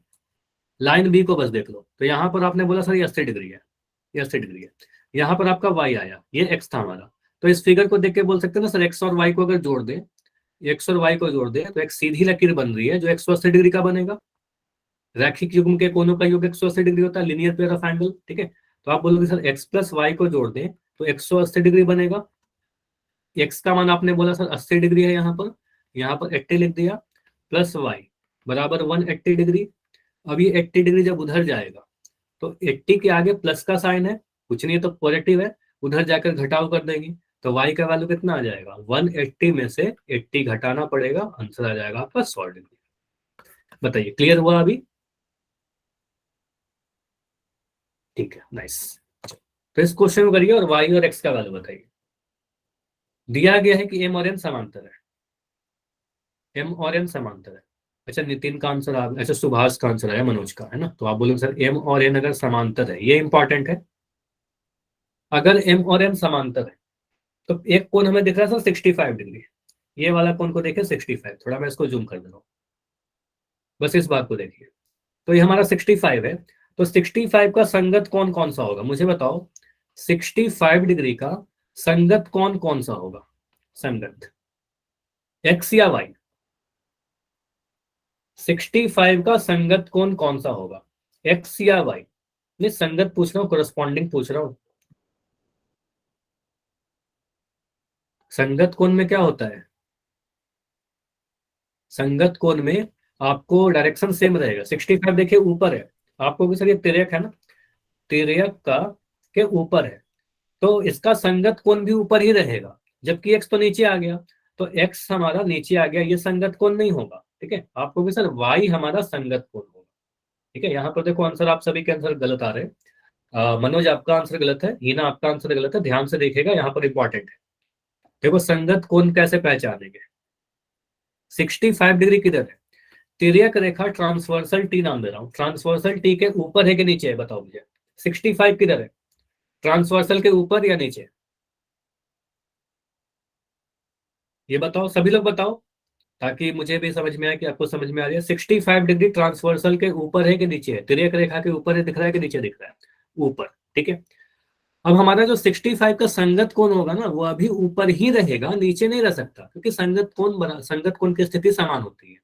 लाइन बी को बस देख लो, तो यहां पर आपने बोला सर ये 80 डिग्री है, ये 80 डिग्री है। यहां पर आपका वाई आया, ये एक्स था हमारा। तो इस फिगर को देख के बोल सकते हैं ना सर, एक्स और वाई को अगर जोड़ दें, एक्स और वाई को जोड़ दें तो एक सीधी लकीर बन रही है जो 180 डिग्री का बनेगा। रैखिक युग्म के कोनों का योग 180 डिग्री होता है, लिनियर पेयर ऑफ एंगल, ठीक है। तो आप बोलोगे सर एक्स प्लस वाई को जोड़ दें तो 180 डिग्री बनेगा। एक्स का मान आपने बोला सर 80 डिग्री है, यहाँ पर 80 लिख दिया, प्लस वाई बराबर 180 डिग्री। अब ये 80 डिग्री जब उधर जाएगा तो 80 के आगे प्लस का साइन है, कुछ नहीं है तो पॉजिटिव है, उधर जाकर घटाव कर देंगे तो y का वैल्यू कितना आ जाएगा, 180 में से 80 घटाना पड़ेगा, आंसर आ जाएगा आपका 100 डिग्री। बताइए क्लियर हुआ अभी? ठीक है, नाइस। तो इस क्वेश्चन को करिए और y और x का वैल्यू बताइए। दिया गया है कि m और n समांतर है, m और n समांतर है। अच्छा नितिन का आंसर आ, अच्छा सुभाष का आंसर आया, मनोज का है ना। तो आप बोलोगे सर m और n अगर समांतर है, ये इंपॉर्टेंट है। अगर m और n समांतर है तो एक कोण हमें दिख रहा है सर 65 डिग्री, ये वाला कोण को देखिए 65, थोड़ा मैं इसको जूम कर दे रहा हूँ, बस इस बात को देखिए। तो ये हमारा 65 है, तो 65 का संगत कोण कौन सा होगा मुझे बताओ। 65 डिग्री का संगत कोण कौन सा होगा? संगत एक्स या वाई? 65 का संगत कोण कौन सा होगा, एक्स या वाई? नहीं संगत पूछ रहा हूँ, कोरस्पॉन्डिंग पूछ रहा हूँ। संगत कोण में क्या होता है? संगत कोण में आपको डायरेक्शन सेम रहेगा। 65 देखिए ऊपर है, आपको भी सर ये तिर्यक है ना, तिर्यक का के ऊपर है, तो इसका संगत कोण भी ऊपर ही रहेगा, जबकि एक्स तो नीचे आ गया, तो एक्स हमारा नीचे आ गया, ये संगत कोण नहीं होगा, ठीक है। आपको भी सर वाई हमारा संगत कोण होगा, ठीक है। यहाँ पर देखो आंसर, आप सभी के आंसर गलत आ रहे हैं। मनोज आपका आंसर गलत है, हीना आपका आंसर गलत है, ध्यान से देखिएगा यहाँ पर इंपॉर्टेंट है। देखो संगत कोण कैसे पहचानेंगे, 65 डिग्री किधर है? तिर्यक रेखा ट्रांसवर्सल टी नाम दे रहा हूं, ट्रांसवर्सल टी के ऊपर है कि नीचे है बताओ मुझे। 65 किधर है, ट्रांसवर्सल के ऊपर या नीचे? ये बताओ, सभी लोग बताओ, ताकि मुझे भी समझ में आए कि आपको समझ में आ रही है। 65 डिग्री ट्रांसवर्सल के ऊपर है कि नीचे है? तिर्यक रेखा के ऊपर है दिख रहा है कि नीचे दिख रहा है? ऊपर, ठीक है। अब हमारा जो 65 का संगत कोण होगा ना, वो अभी ऊपर ही रहेगा, नीचे नहीं रह सकता, क्योंकि संगत कोण की स्थिति समान होती है।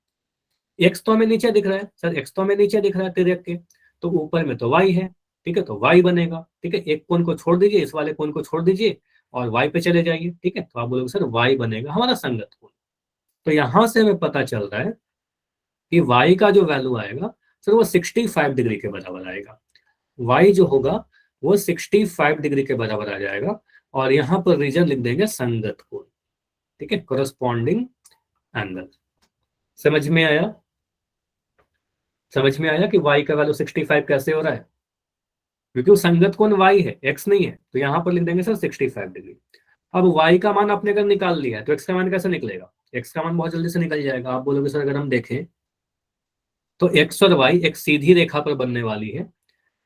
एक्स तो हमें नीचे दिख रहा है सर, एक्स तो हमें नीचे दिख रहा है तिर्यक के, तो ऊपर में तो वाई है, ठीक है, तो वाई बनेगा, ठीक है। एक कोण को छोड़ दीजिए, इस वाले कोण को छोड़ दीजिए और वाई पे चले जाइए, ठीक है। तो आप बोलोगे सर वाई बनेगा हमारा संगत कोण। तो यहां से हमें पता चल रहा है कि वाई का जो वैल्यू आएगा सर वो 65 डिग्री के बराबर आएगा। वाई जो होगा वो 65 डिग्री के बराबर आ जाएगा, और यहां पर रीजन लिख देंगे संगत कोण, ठीक है, कोरस्पॉन्डिंग एंगल। समझ में आया? समझ में आया कि वाई का वैल्यू 65 कैसे हो रहा है? क्योंकि वो संगत कोण वाई है, एक्स नहीं है, तो यहां पर लिख देंगे सर 65 डिग्री। अब वाई का मान आपने अगर निकाल लिया है तो एक्स का मान कैसे निकलेगा? एक्स का मान बहुत जल्दी से निकल जाएगा। आप बोलोगे सर अगर हम देखें तो एक्स और वाई एक सीधी रेखा पर बनने वाली है,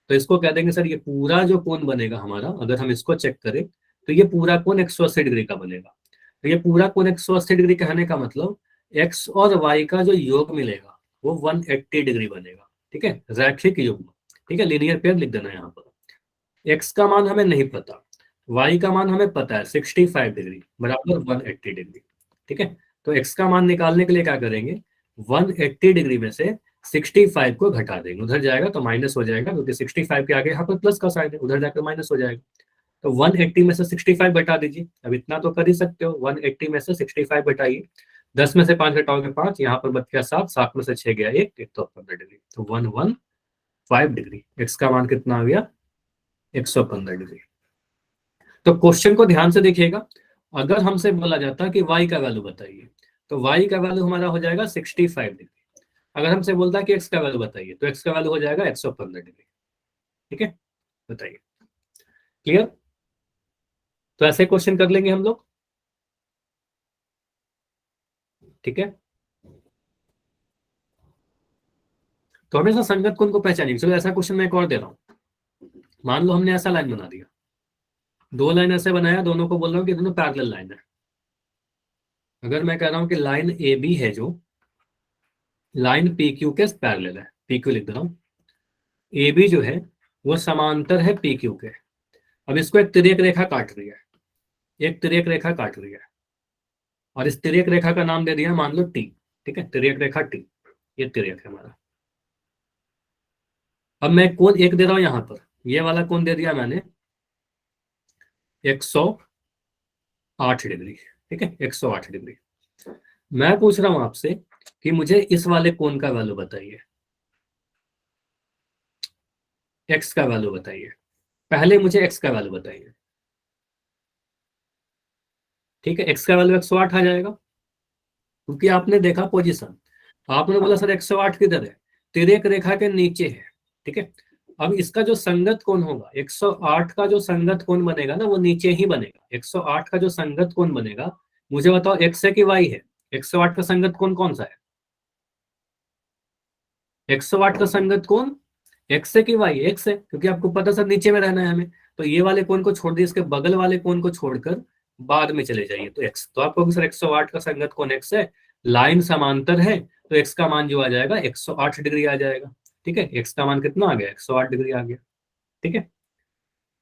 तो इसको कह देंगे सर ये पूरा जो कोण बनेगा हमारा, अगर हम इसको चेक करें तो ये पूरा कोण 180 डिग्री का बनेगा। तो ये पूरा कोण 180 डिग्री कहने का मतलब एक्स और वाई का जो योग मिलेगा वो 180 डिग्री बनेगा, ठीक है, रैखिक युग्म, ठीक है। लीनियर पेयर लिख देना यहाँ पर। एक्स का मान हमें नहीं पता, वाई का मान हमें पता है 65 डिग्री बराबर 180 डिग्री, ठीक है। तो एक्स का मान निकालने के लिए क्या करेंगे, 180 डिग्री में से 65 को घटा देंगे, उधर जाएगा तो माइनस हो जाएगा, क्योंकि 65 के आगे यहाँ पर प्लस का साइन है, उधर जाकर माइनस हो जाएगा। तो 180 में से 65 घटा दीजिए, अब इतना तो कर ही सकते हो, 180 में से 65 घटाइए, 10 में से 5 घटाओगे 5, यहाँ पर बच गया 7, 7 में से 6 गया 1, तो 15 डिग्री, तो 115 डिग्री। एक्स का मान कितना आ गया, 115 डिग्री। तो क्वेश्चन को ध्यान से देखिएगा, अगर हमसे बोला जाता कि y का वैल्यू बताइए, तो y का वैल्यू हमारा हो जाएगा 65 डिग्री। अगर हमसे बोलता है कि x का वैल्यू बताइए, तो x का वैल्यू हो जाएगा 115 डिग्री, ठीक है। बताइए क्लियर? तो ऐसे क्वेश्चन कर लेंगे हम लोग, ठीक है। तो हमेशा संगत कोण को पहचानिए। चलो ऐसा क्वेश्चन मैं एक और दे रहा हूँ। मान लो हमने ऐसा लाइन बना दिया, दो लाइन ऐसे बनाया, दोनों को बोल रहा हूँ कि दोनों पैरेलल लाइन है। अगर मैं कह रहा हूँ कि लाइन ए बी है जो लाइन पी क्यू के पैरेलल है, पी क्यू लिख दे रहा हूँ, ए बी जो है वो समांतर है पी क्यू के। अब इसको एक तिर्यक रेखा काट रही है, एक तिर्यक रेखा काट रही है, और इस तिर्यक रेखा का नाम दे दिया मान लो टी। ठीक है, तिर्यक रेखा टी, ये तिर्यक है हमारा। अब मैं कोण एक दे रहा हूं यहां पर, ये वाला कोण दे दिया मैंने 108 डिग्री। ठीक है, 108 डिग्री। मैं पूछ रहा हूं आपसे कि मुझे इस वाले कोण का वैल्यू बताइए, एक्स का वैल्यू बताइए। पहले मुझे एक्स का वैल्यू बताइए। ठीक है, एक्स का वैल्यू 108 आ जाएगा, क्योंकि आपने देखा पोजीशन, आपने बोला सर 108 किधर है, तिर्यक रेखा के नीचे है। ठीक है, अब इसका जो संगत कोण होगा, 108 का जो संगत कोण बनेगा ना वो नीचे ही बनेगा। 108 का जो संगत कोण बनेगा, मुझे बताओ एक्स है कि वाई है? 108 का संगत कोण कौन सा है? 108 का संगत कोण एक्स है कि वाई? एक्स है, क्योंकि आपको पता सर नीचे में रहना है हमें। तो ये वाले कोण को छोड़ दिए, इसके बगल वाले कोण को छोड़कर बाद में चले जाइए तो एक्स। तो आपको सर 108 का संगत कोण एक्स है, लाइन समांतर है, तो एक्स का मान जो आ जाएगा 108 डिग्री आ जाएगा। ठीक है, एक्स का मान कितना आ गया? 108 डिग्री आ गया। ठीक है,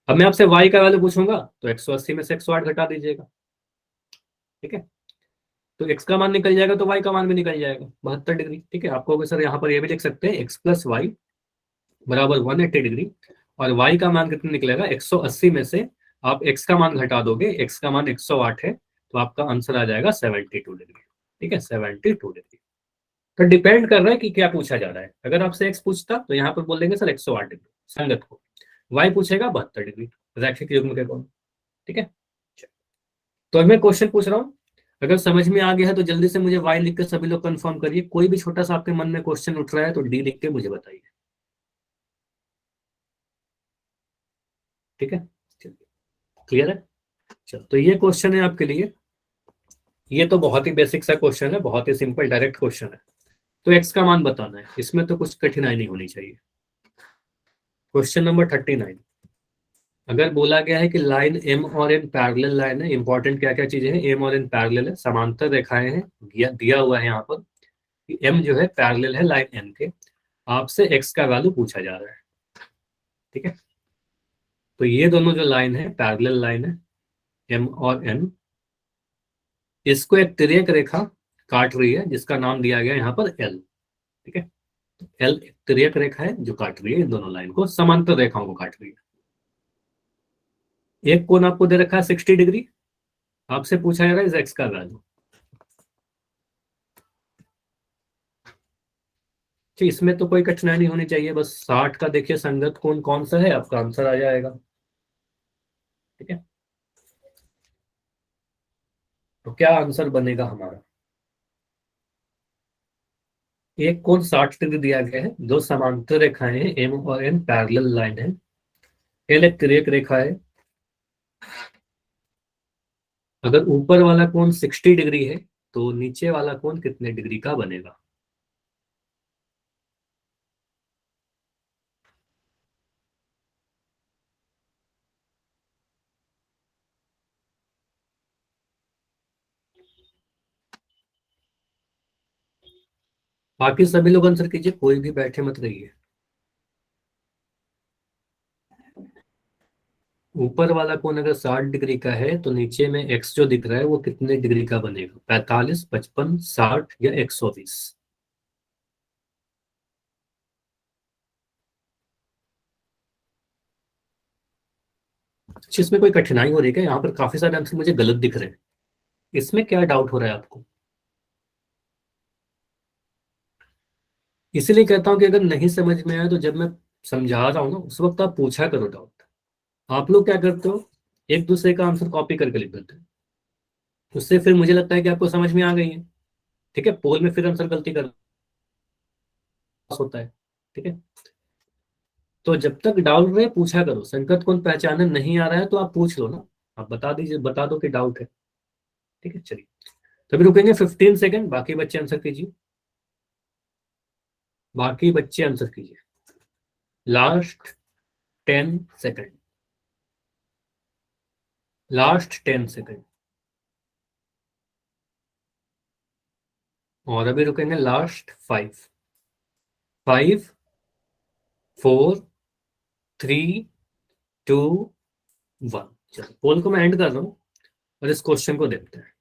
अब मैं आपसे y का वैल्यू पूछूंगा तो 180 में से 108 घटा दीजिएगा। ठीक है, तो x का मान निकल जाएगा तो y का मान भी निकल जाएगा, 72 डिग्री। ठीक है, आपको सर यहाँ पर ये भी लिख सकते हैं x प्लस वाई बराबर 180 डिग्री, और y का मान कितना निकलेगा? 180 में से आप x का मान घटा दोगे, x का मान 108 है, तो आपका आंसर आ जाएगा 72 डिग्री। ठीक है, 72 डिग्री। तो डिपेंड कर रहा है कि क्या पूछा जा रहा है। अगर आपसे x पूछता तो यहाँ पर बोल देंगे सर 108 डिग्री संगत को, y पूछेगा 72 डिग्री रैखिक युग्म के कोण। ठीक है, तो मैं क्वेश्चन पूछ रहा हूँ, अगर समझ में आ गया है तो जल्दी से मुझे वाई लिख के सभी लोग कंफर्म करिए। कोई भी छोटा सा आपके मन में क्वेश्चन उठ रहा है तो डी लिख के मुझे बताइए। ठीक है, क्लियर है? चलो, तो ये क्वेश्चन है आपके लिए। ये तो बहुत ही बेसिक सा क्वेश्चन है, बहुत ही सिंपल डायरेक्ट क्वेश्चन है। तो एक्स का मान बताना है, इसमें तो कुछ कठिनाई नहीं होनी चाहिए। क्वेश्चन नंबर 39, अगर बोला गया है कि लाइन एम और एन पैरेलल लाइन है, इंपॉर्टेंट क्या क्या चीजें हैं, एम और एन पैरेलल है, समांतर रेखाएं हैं, दिया हुआ है यहाँ पर कि एम जो है पैरेलल है लाइन एन के, आपसे एक्स का वैल्यू पूछा जा रहा है। ठीक है, तो ये दोनों जो लाइन है पैरेलल लाइन है एम और एन, इसको एक तिर्यक रेखा काट रही है जिसका नाम दिया गया यहाँ पर एल। ठीक है, एल एक तिर्यक रेखा है जो काट रही है इन दोनों लाइन को, समांतर रेखाओं को काट रही है। एक कोण आपको दे रखा है 60 डिग्री, आपसे पूछा जा रहा है एक्स का वैल्यू। ठीक, इसमें तो कोई कठिनाई नहीं होनी चाहिए, बस 60 का देखिए संगत कोण कौन सा है, आपका आंसर आ जाएगा। ठीक है, तो क्या आंसर बनेगा हमारा? एक कोण 60 डिग्री दिया गया है, दो समांतर रेखाएं हैं एम और एन, पैरेलल लाइन है, एल एक तिर्यक रेखा है। अगर ऊपर वाला कोण 60 डिग्री है तो नीचे वाला कोण कितने डिग्री का बनेगा? बाकी सभी लोग आंसर कीजिए, कोई भी बैठे मत रहिए। ऊपर वाला कोण अगर 60 डिग्री का है तो नीचे में एक्स जो दिख रहा है वो कितने डिग्री का बनेगा? 45, 55, 60 या 120? अच्छा, इसमें कोई कठिनाई हो रही है क्या? यहाँ पर काफी सारे आंसर मुझे गलत दिख रहे हैं, इसमें क्या डाउट हो रहा है आपको? इसीलिए कहता हूँ कि अगर नहीं समझ में आया तो जब मैं समझा रहा हूँ ना उस वक्त आप पूछा करो डाउट। आप लोग क्या करते हो, एक दूसरे का आंसर कॉपी करके लिख देते हो, उससे फिर मुझे लगता है कि आपको समझ में आ गई है। ठीक है, पोल में फिर आंसर गलती कर होता है। ठीक है, तो जब तक डाउट रहे पूछा करो, संकट कौन पहचाने नहीं आ रहा है तो आप पूछ लो ना, आप बता दीजिए, बता दो कि डाउट है। ठीक है, चलिए, तभी रुकेंगे 15 सेकंड, बाकी बच्चे आंसर कीजिए। बाकी बच्चे आंसर कीजिए। लास्ट 10 सेकंड, लास्ट 10 सेकंड, और अभी रुकेंगे लास्ट 5, 5, 4, 3, 2, 1। चलो पोल को मैं एंड कर रहा हूँ और इस क्वेश्चन को देखते हैं।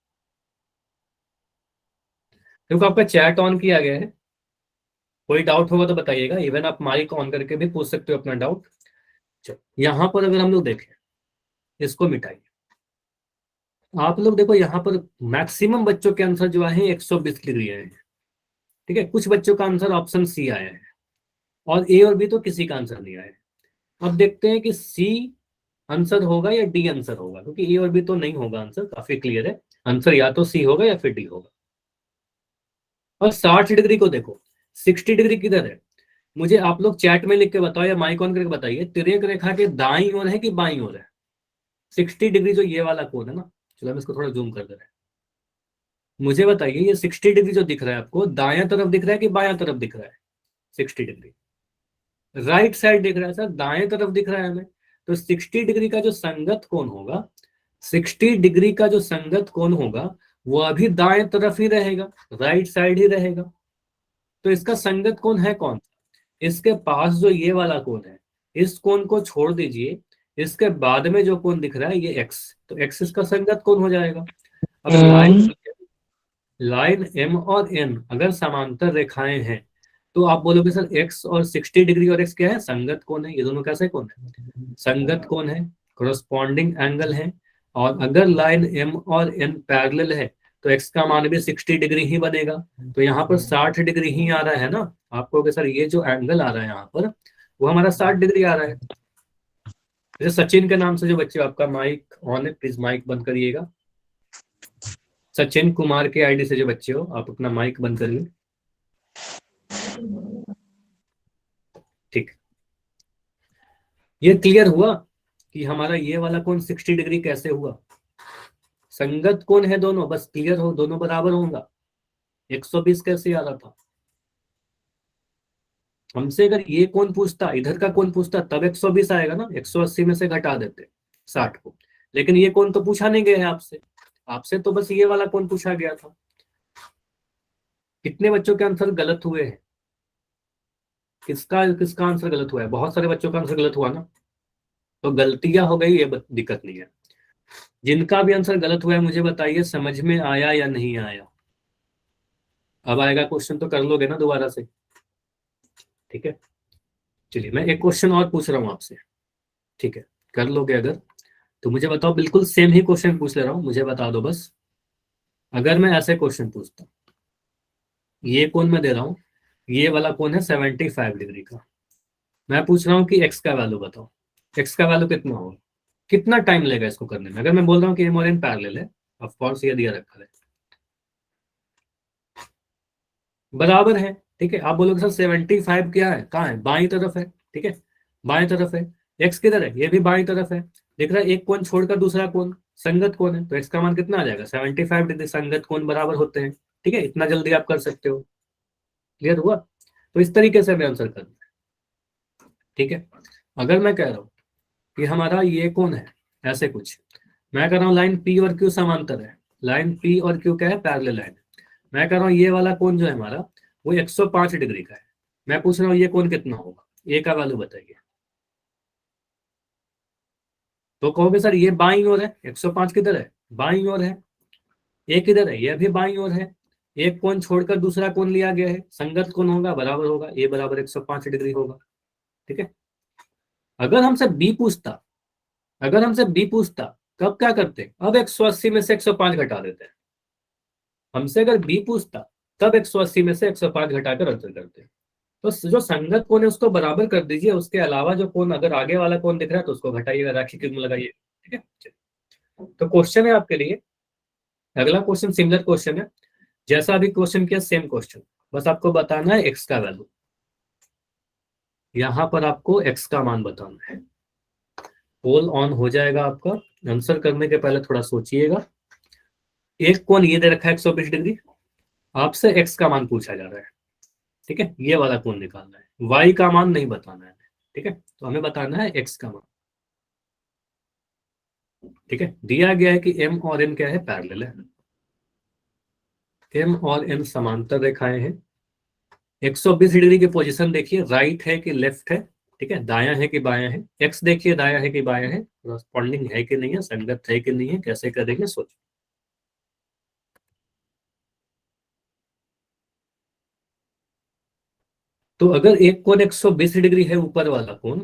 क्योंकि आपका चैट ऑन किया गया है, कोई डाउट होगा तो बताइएगा, इवन आप माइक ऑन करके भी पूछ सकते हो अपना डाउट। चलो यहां पर अगर हम लोग देखें, इसको मिटाइए। आप लोग देखो यहाँ पर मैक्सिमम बच्चों के आंसर जो आए हैं 120 डिग्री आए हैं। ठीक है, कुछ बच्चों का आंसर ऑप्शन सी आया है और ए और बी तो किसी का आंसर नहीं आया है। अब देखते हैं कि सी आंसर होगा या डी आंसर होगा, क्योंकि ए और बी तो नहीं होगा आंसर, काफी क्लियर है। आंसर या तो सी होगा या फिर डी होगा। और 60 डिग्री को देखो, 60 डिग्री किधर है, मुझे आप लोग चैट में लिख के बताओ या माइक ऑन करके बताइए, तिर्यक रेखा के दाईं ओर है कि बाईं ओर है? 60 डिग्री जो ये वाला कोण है ना, चलो हम इसको थोड़ा जूम कर दे रहे हैं। मुझे बताइए ये 60 डिग्री जो दिख रहा है आपको, दायां तरफ दिख रहा है कि बायां तरफ दिख रहा है? 60 डिग्री राइट साइड दिख रहा है सर, दाएं तरफ दिख रहा है हमें। तो 60 डिग्री का जो संगत कोण होगा, 60 डिग्री का जो संगत कोण होगा वो अभी दाएं तरफ ही रहेगा, राइट साइड ही रहेगा। तो इसका संगत कोण है कौन? इसके पास जो ये वाला कोण है, इस कोण को छोड़ दीजिए, इसके बाद में जो कोण दिख रहा है ये एक्स, तो एक्स इसका संगत कोण हो जाएगा। अब लाइन एम और एन अगर समांतर रेखाएं हैं तो आप बोलोगे सर एक्स और 60 डिग्री और एक्स क्या है? संगत कोण है। ये दोनों कैसे कोण है? संगत कोण है, कोरस्पॉन्डिंग एंगल है। और अगर लाइन एम और एन पैरेलल है तो एक्स का मान भी 60 डिग्री ही बनेगा। तो यहाँ पर 60 डिग्री ही आ रहा है ना। आपको सर ये जो एंगल आ रहा है यहाँ पर वो हमारा 60 डिग्री आ रहा है। जैसे सचिन के नाम से जो बच्चे, आपका माइक ऑन है, प्लीज माइक बंद करिएगा। सचिन कुमार के आईडी से जो बच्चे हो आप अपना माइक बंद करिए। ठीक, ये क्लियर हुआ कि हमारा ये वाला कोण 60 डिग्री कैसे हुआ? संगत कोण है दोनों, बस क्लियर हो, दोनों बराबर होगा। 120 कैसे आ रहा था? हमसे अगर ये कोण पूछता, इधर का कोण पूछता, तब 120 आएगा ना, 180 में से घटा देते 60 को। लेकिन ये कोण तो पूछा नहीं गया है आपसे, आपसे तो बस ये वाला कोण पूछा गया था। कितने बच्चों के आंसर गलत हुए हैं? किसका किसका आंसर गलत हुआ है? बहुत सारे बच्चों का आंसर गलत हुआ ना। तो गलतियां हो गई, ये दिक्कत नहीं है। जिनका भी आंसर गलत हुआ है मुझे बताइए, समझ में आया या नहीं आया? अब आएगा क्वेश्चन तो कर लोगे ना दोबारा से? ठीक है, चलिए मैं एक क्वेश्चन और पूछ रहा हूं आपसे। ठीक है, कर लोगे अगर तो मुझे बताओ, बिल्कुल सेम ही क्वेश्चन पूछ ले रहा हूं, मुझे बता दो बस। अगर मैं ऐसे क्वेश्चन पूछता हूँ, ये कोण मैं दे रहा हूँ, ये वाला कोण है 75 डिग्री का, मैं पूछ रहा हूँ कि एक्स का वैल्यू बताओ, एक्स का वैल्यू कितना होगा? कितना टाइम लगेगा इसको करने में? अगर मैं बोल रहा हूँ कि एम और एन पैरेलल है, ऑफ कोर्स ये दिया रखा है, बराबर है। ठीक है, आप बोलोगे सर 75 क्या है, कहाँ है? बाई तरफ है। ठीक है, बाएं तरफ है। एक्स किधर है? ये भी बाई तरफ है। देख रहा है, एक कोण छोड़कर दूसरा कोण संगत कोण है, तो एक्स का मान कितना आ जाएगा? 75 डिग्री। संगत कोण बराबर होते हैं। ठीक है, इतना जल्दी आप कर सकते हो। क्लियर हुआ? तो इस तरीके से हमें आंसर करना है। ठीक है, अगर मैं कह रहा हूँ कि हमारा ये कोण है ऐसे कुछ, मैं कह रहा हूँ लाइन पी और क्यू समांतर है, लाइन पी और क्यू क्या है? Parallel line. मैं कह रहा हूँ ये वाला कोण जो है हमारा वो 105 डिग्री का है। मैं पूछ रहा हूँ ये कोण कितना होगा? ए का वैल्यू बताइए। तो कहोगे सर ये बाईं ओर है, 105 किधर है? बाईं ओर है। ए किधर है? ये भी बाईं ओर है। एक कोण छोड़कर दूसरा कोण लिया गया है, संगत कोण होगा, बराबर होगा, ए बराबर 105 डिग्री होगा। ठीक है, अगर हमसे बी पूछता, अगर हमसे बी पूछता कब क्या करते? अब 180 में से 105 घटा देते हैं। हमसे अगर बी पूछता तब 180 में से 105 घटाकर आंसर करते हैं। तो जो संगत कोण है उसको बराबर कर दीजिए, उसके अलावा जो कोण, अगर आगे वाला कोण दिख रहा है तो उसको घटाइएगा, राशि चिन्ह लगाइए। ठीक है, चलिए। तो क्वेश्चन है आपके लिए, अगला क्वेश्चन सिमिलर क्वेश्चन है, जैसा अभी क्वेश्चन किया सेम क्वेश्चन, बस आपको बताना है एक्स का वैल्यू। यहां पर आपको एक्स का मान बताना है। पोल ऑन हो जाएगा आपका। आंसर करने के पहले थोड़ा सोचिएगा। एक कोण ये दे रखा है 120 डिग्री, आपसे एक्स का मान पूछा जा रहा है। ठीक है, ये वाला कोण निकालना है, y का मान नहीं बताना है, ठीक है, तो हमें बताना है x का मान। ठीक है, दिया गया है कि m और n क्या है, पैरेलल है, m और n समांतर रेखाएं हैं। 120 डिग्री की पोजीशन देखिए, राइट है कि लेफ्ट है, ठीक है, दायां है कि बायां है, x देखिए दायां है कि बायां है, कॉरस्पॉन्डिंग है कि नहीं है, संगत है कि नहीं है, कैसे करेंगे सोचिए। तो अगर एक कोण 120 डिग्री है, ऊपर वाला कोण,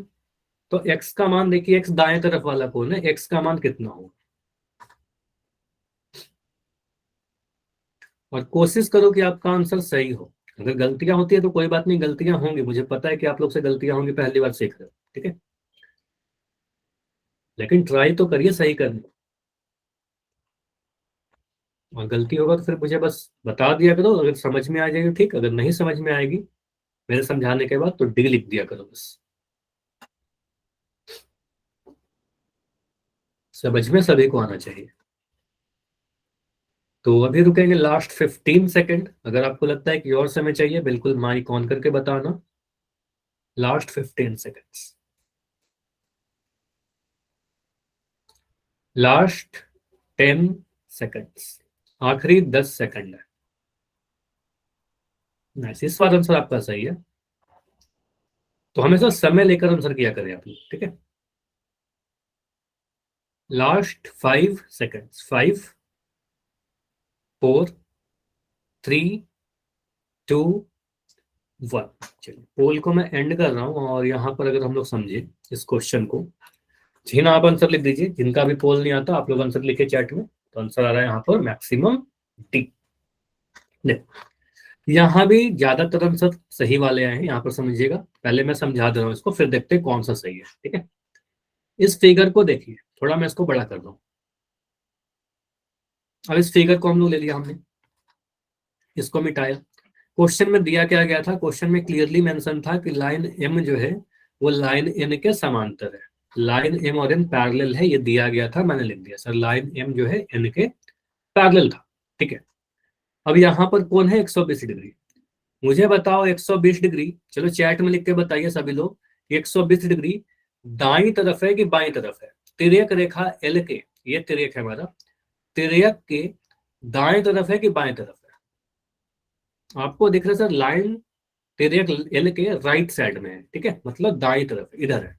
तो x का मान देखिए, x दाएं तरफ वाला कोण है, x का मान कितना होगा, और कोशिश करो कि आपका आंसर सही हो। अगर गलतियां होती है तो कोई बात नहीं, गलतियां होंगी, मुझे पता है कि आप लोग से गलतियां होंगी, पहली बार सीख रहे हो, ठीक है, लेकिन ट्राई तो करिए सही करने। और गलती होगा तो फिर मुझे बस बता दिया करो, अगर समझ में आ जाएगी ठीक, अगर नहीं समझ में आएगी मेरे समझाने के बाद तो डी लिख दिया करो बस। समझ में सभी को आना चाहिए। तो अभी रुकेंगे लास्ट 15 सेकेंड, अगर आपको लगता है कि और समय चाहिए बिल्कुल माइक ऑन करके बताना। लास्ट 15 सेकेंड्स, लास्ट 10 सेकेंड्स, आखिरी 10 सेकेंड है। नाइस, इस बार आंसर आपका सही है। तो हमेशा समय लेकर आंसर किया करें आप लोग, ठीक है। Last 5 seconds, 5, 4, 3, 2, 1। चलिए, पोल को मैं एंड कर रहा हूं, और यहां पर अगर हम लोग समझे इस क्वेश्चन को, जिन्हें आप आंसर लिख दीजिए, जिनका भी पोल नहीं आता आप लोग आंसर लिखे चैट में, तो आंसर आ रहा है यहाँ पर मैक्सिमम डी। यहाँ भी ज्यादातर आंसर सही वाले आए हैं, यहाँ पर समझिएगा, पहले मैं समझा दे रहा हूँ इसको, फिर देखते हैं कौन सा सही है, ठीक है। इस फिगर को देखिए, थोड़ा मैं इसको बड़ा कर रहा हूँ। अब इस फिगर को हम लोग ले लिया हमने, इसको मिटाया। क्वेश्चन में दिया क्या गया था, क्वेश्चन में क्लियरली मेंशन था कि लाइन एम जो है वो लाइन एन के समांतर है, लाइन एम और एन पैरेलल है, ये दिया गया था, मैंने लिख दिया सर लाइन एम जो है एन के पैरेलल था, ठीक है। अब यहाँ पर कौन है 120 डिग्री, मुझे बताओ 120 डिग्री, चलो चैट में लिख के बताइए सभी लोग, 120 डिग्री दाई तरफ है कि बाई तरफ है। तिर्यक रेखा एल के, ये तिर्यक है हमारा, तिर्यक के दाएं तरफ है कि बाएं तरफ है, आपको दिख रहा है सर लाइन तिर्यक एल के राइट साइड में है, ठीक है, मतलब दाएं तरफ इधर है,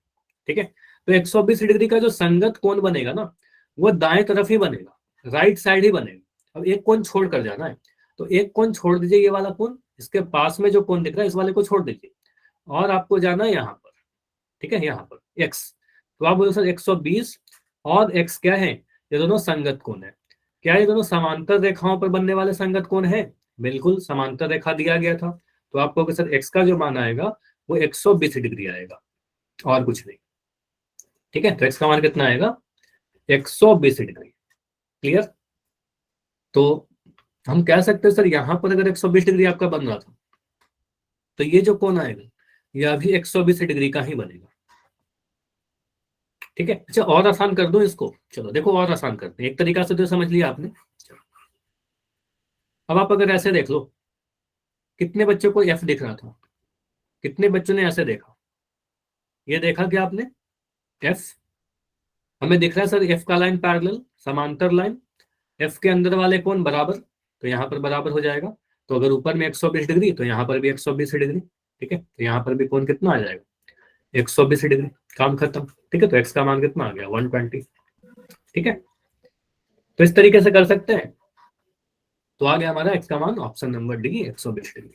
ठीक है। तो 120 डिग्री का जो संगत कोण बनेगा ना, वो दाएं तरफ ही बनेगा, राइट साइड ही बनेगा। अब एक कोण छोड़ कर जाना है, तो एक कोण छोड़ दीजिए, ये वाला कोण, इसके पास में जो कोण दिख रहा है इस वाले को छोड़ दीजिए, और आपको जाना है यहाँ पर, ठीक है, यहाँ पर एक्स। तो आप बोलो सर 120 और एक्स क्या है, ये दोनों संगत कोण है। क्या ये दोनों समांतर रेखाओं पर बनने वाले संगत कोण है, बिल्कुल समांतर रेखा दिया गया था। तो आपको सर एक्स का जो मान आएगा वो 120 डिग्री आएगा, और कुछ नहीं, ठीक है। तो एक्स का मान कितना आएगा, 120 डिग्री। क्लियर। तो हम कह सकते हैं सर यहाँ पर अगर 120 डिग्री आपका बन रहा था, तो ये जो कोण आएगा यह भी 120 डिग्री का ही बनेगा, ठीक है। अच्छा, और आसान कर दूं इसको, चलो देखो और आसान करते हैं, एक तरीका से तो समझ लिया आपने। अब आप अगर ऐसे देख लो, कितने बच्चों को एफ दिख रहा था, कितने बच्चों ने ऐसे देखा, ये देखा क्या आपने, एफ हमें दिख रहा है सर, एफ का लाइन पैरेलल समांतर लाइन, एफ के अंदर वाले कोण बराबर, तो यहाँ पर बराबर हो जाएगा। तो अगर ऊपर में 120 डिग्री तो यहाँ पर भी 120 डिग्री, ठीक है, तो यहाँ पर भी कोण कितना आ जाएगा, 120 डिग्री, काम खत्म, ठीक है। तो एक्स का मान कितना आ गया, 120, ठीक है। तो इस तरीके से कर सकते हैं। तो आ गया हमारा एक्स का मान, ऑप्शन नंबर डी 120 डिग्री।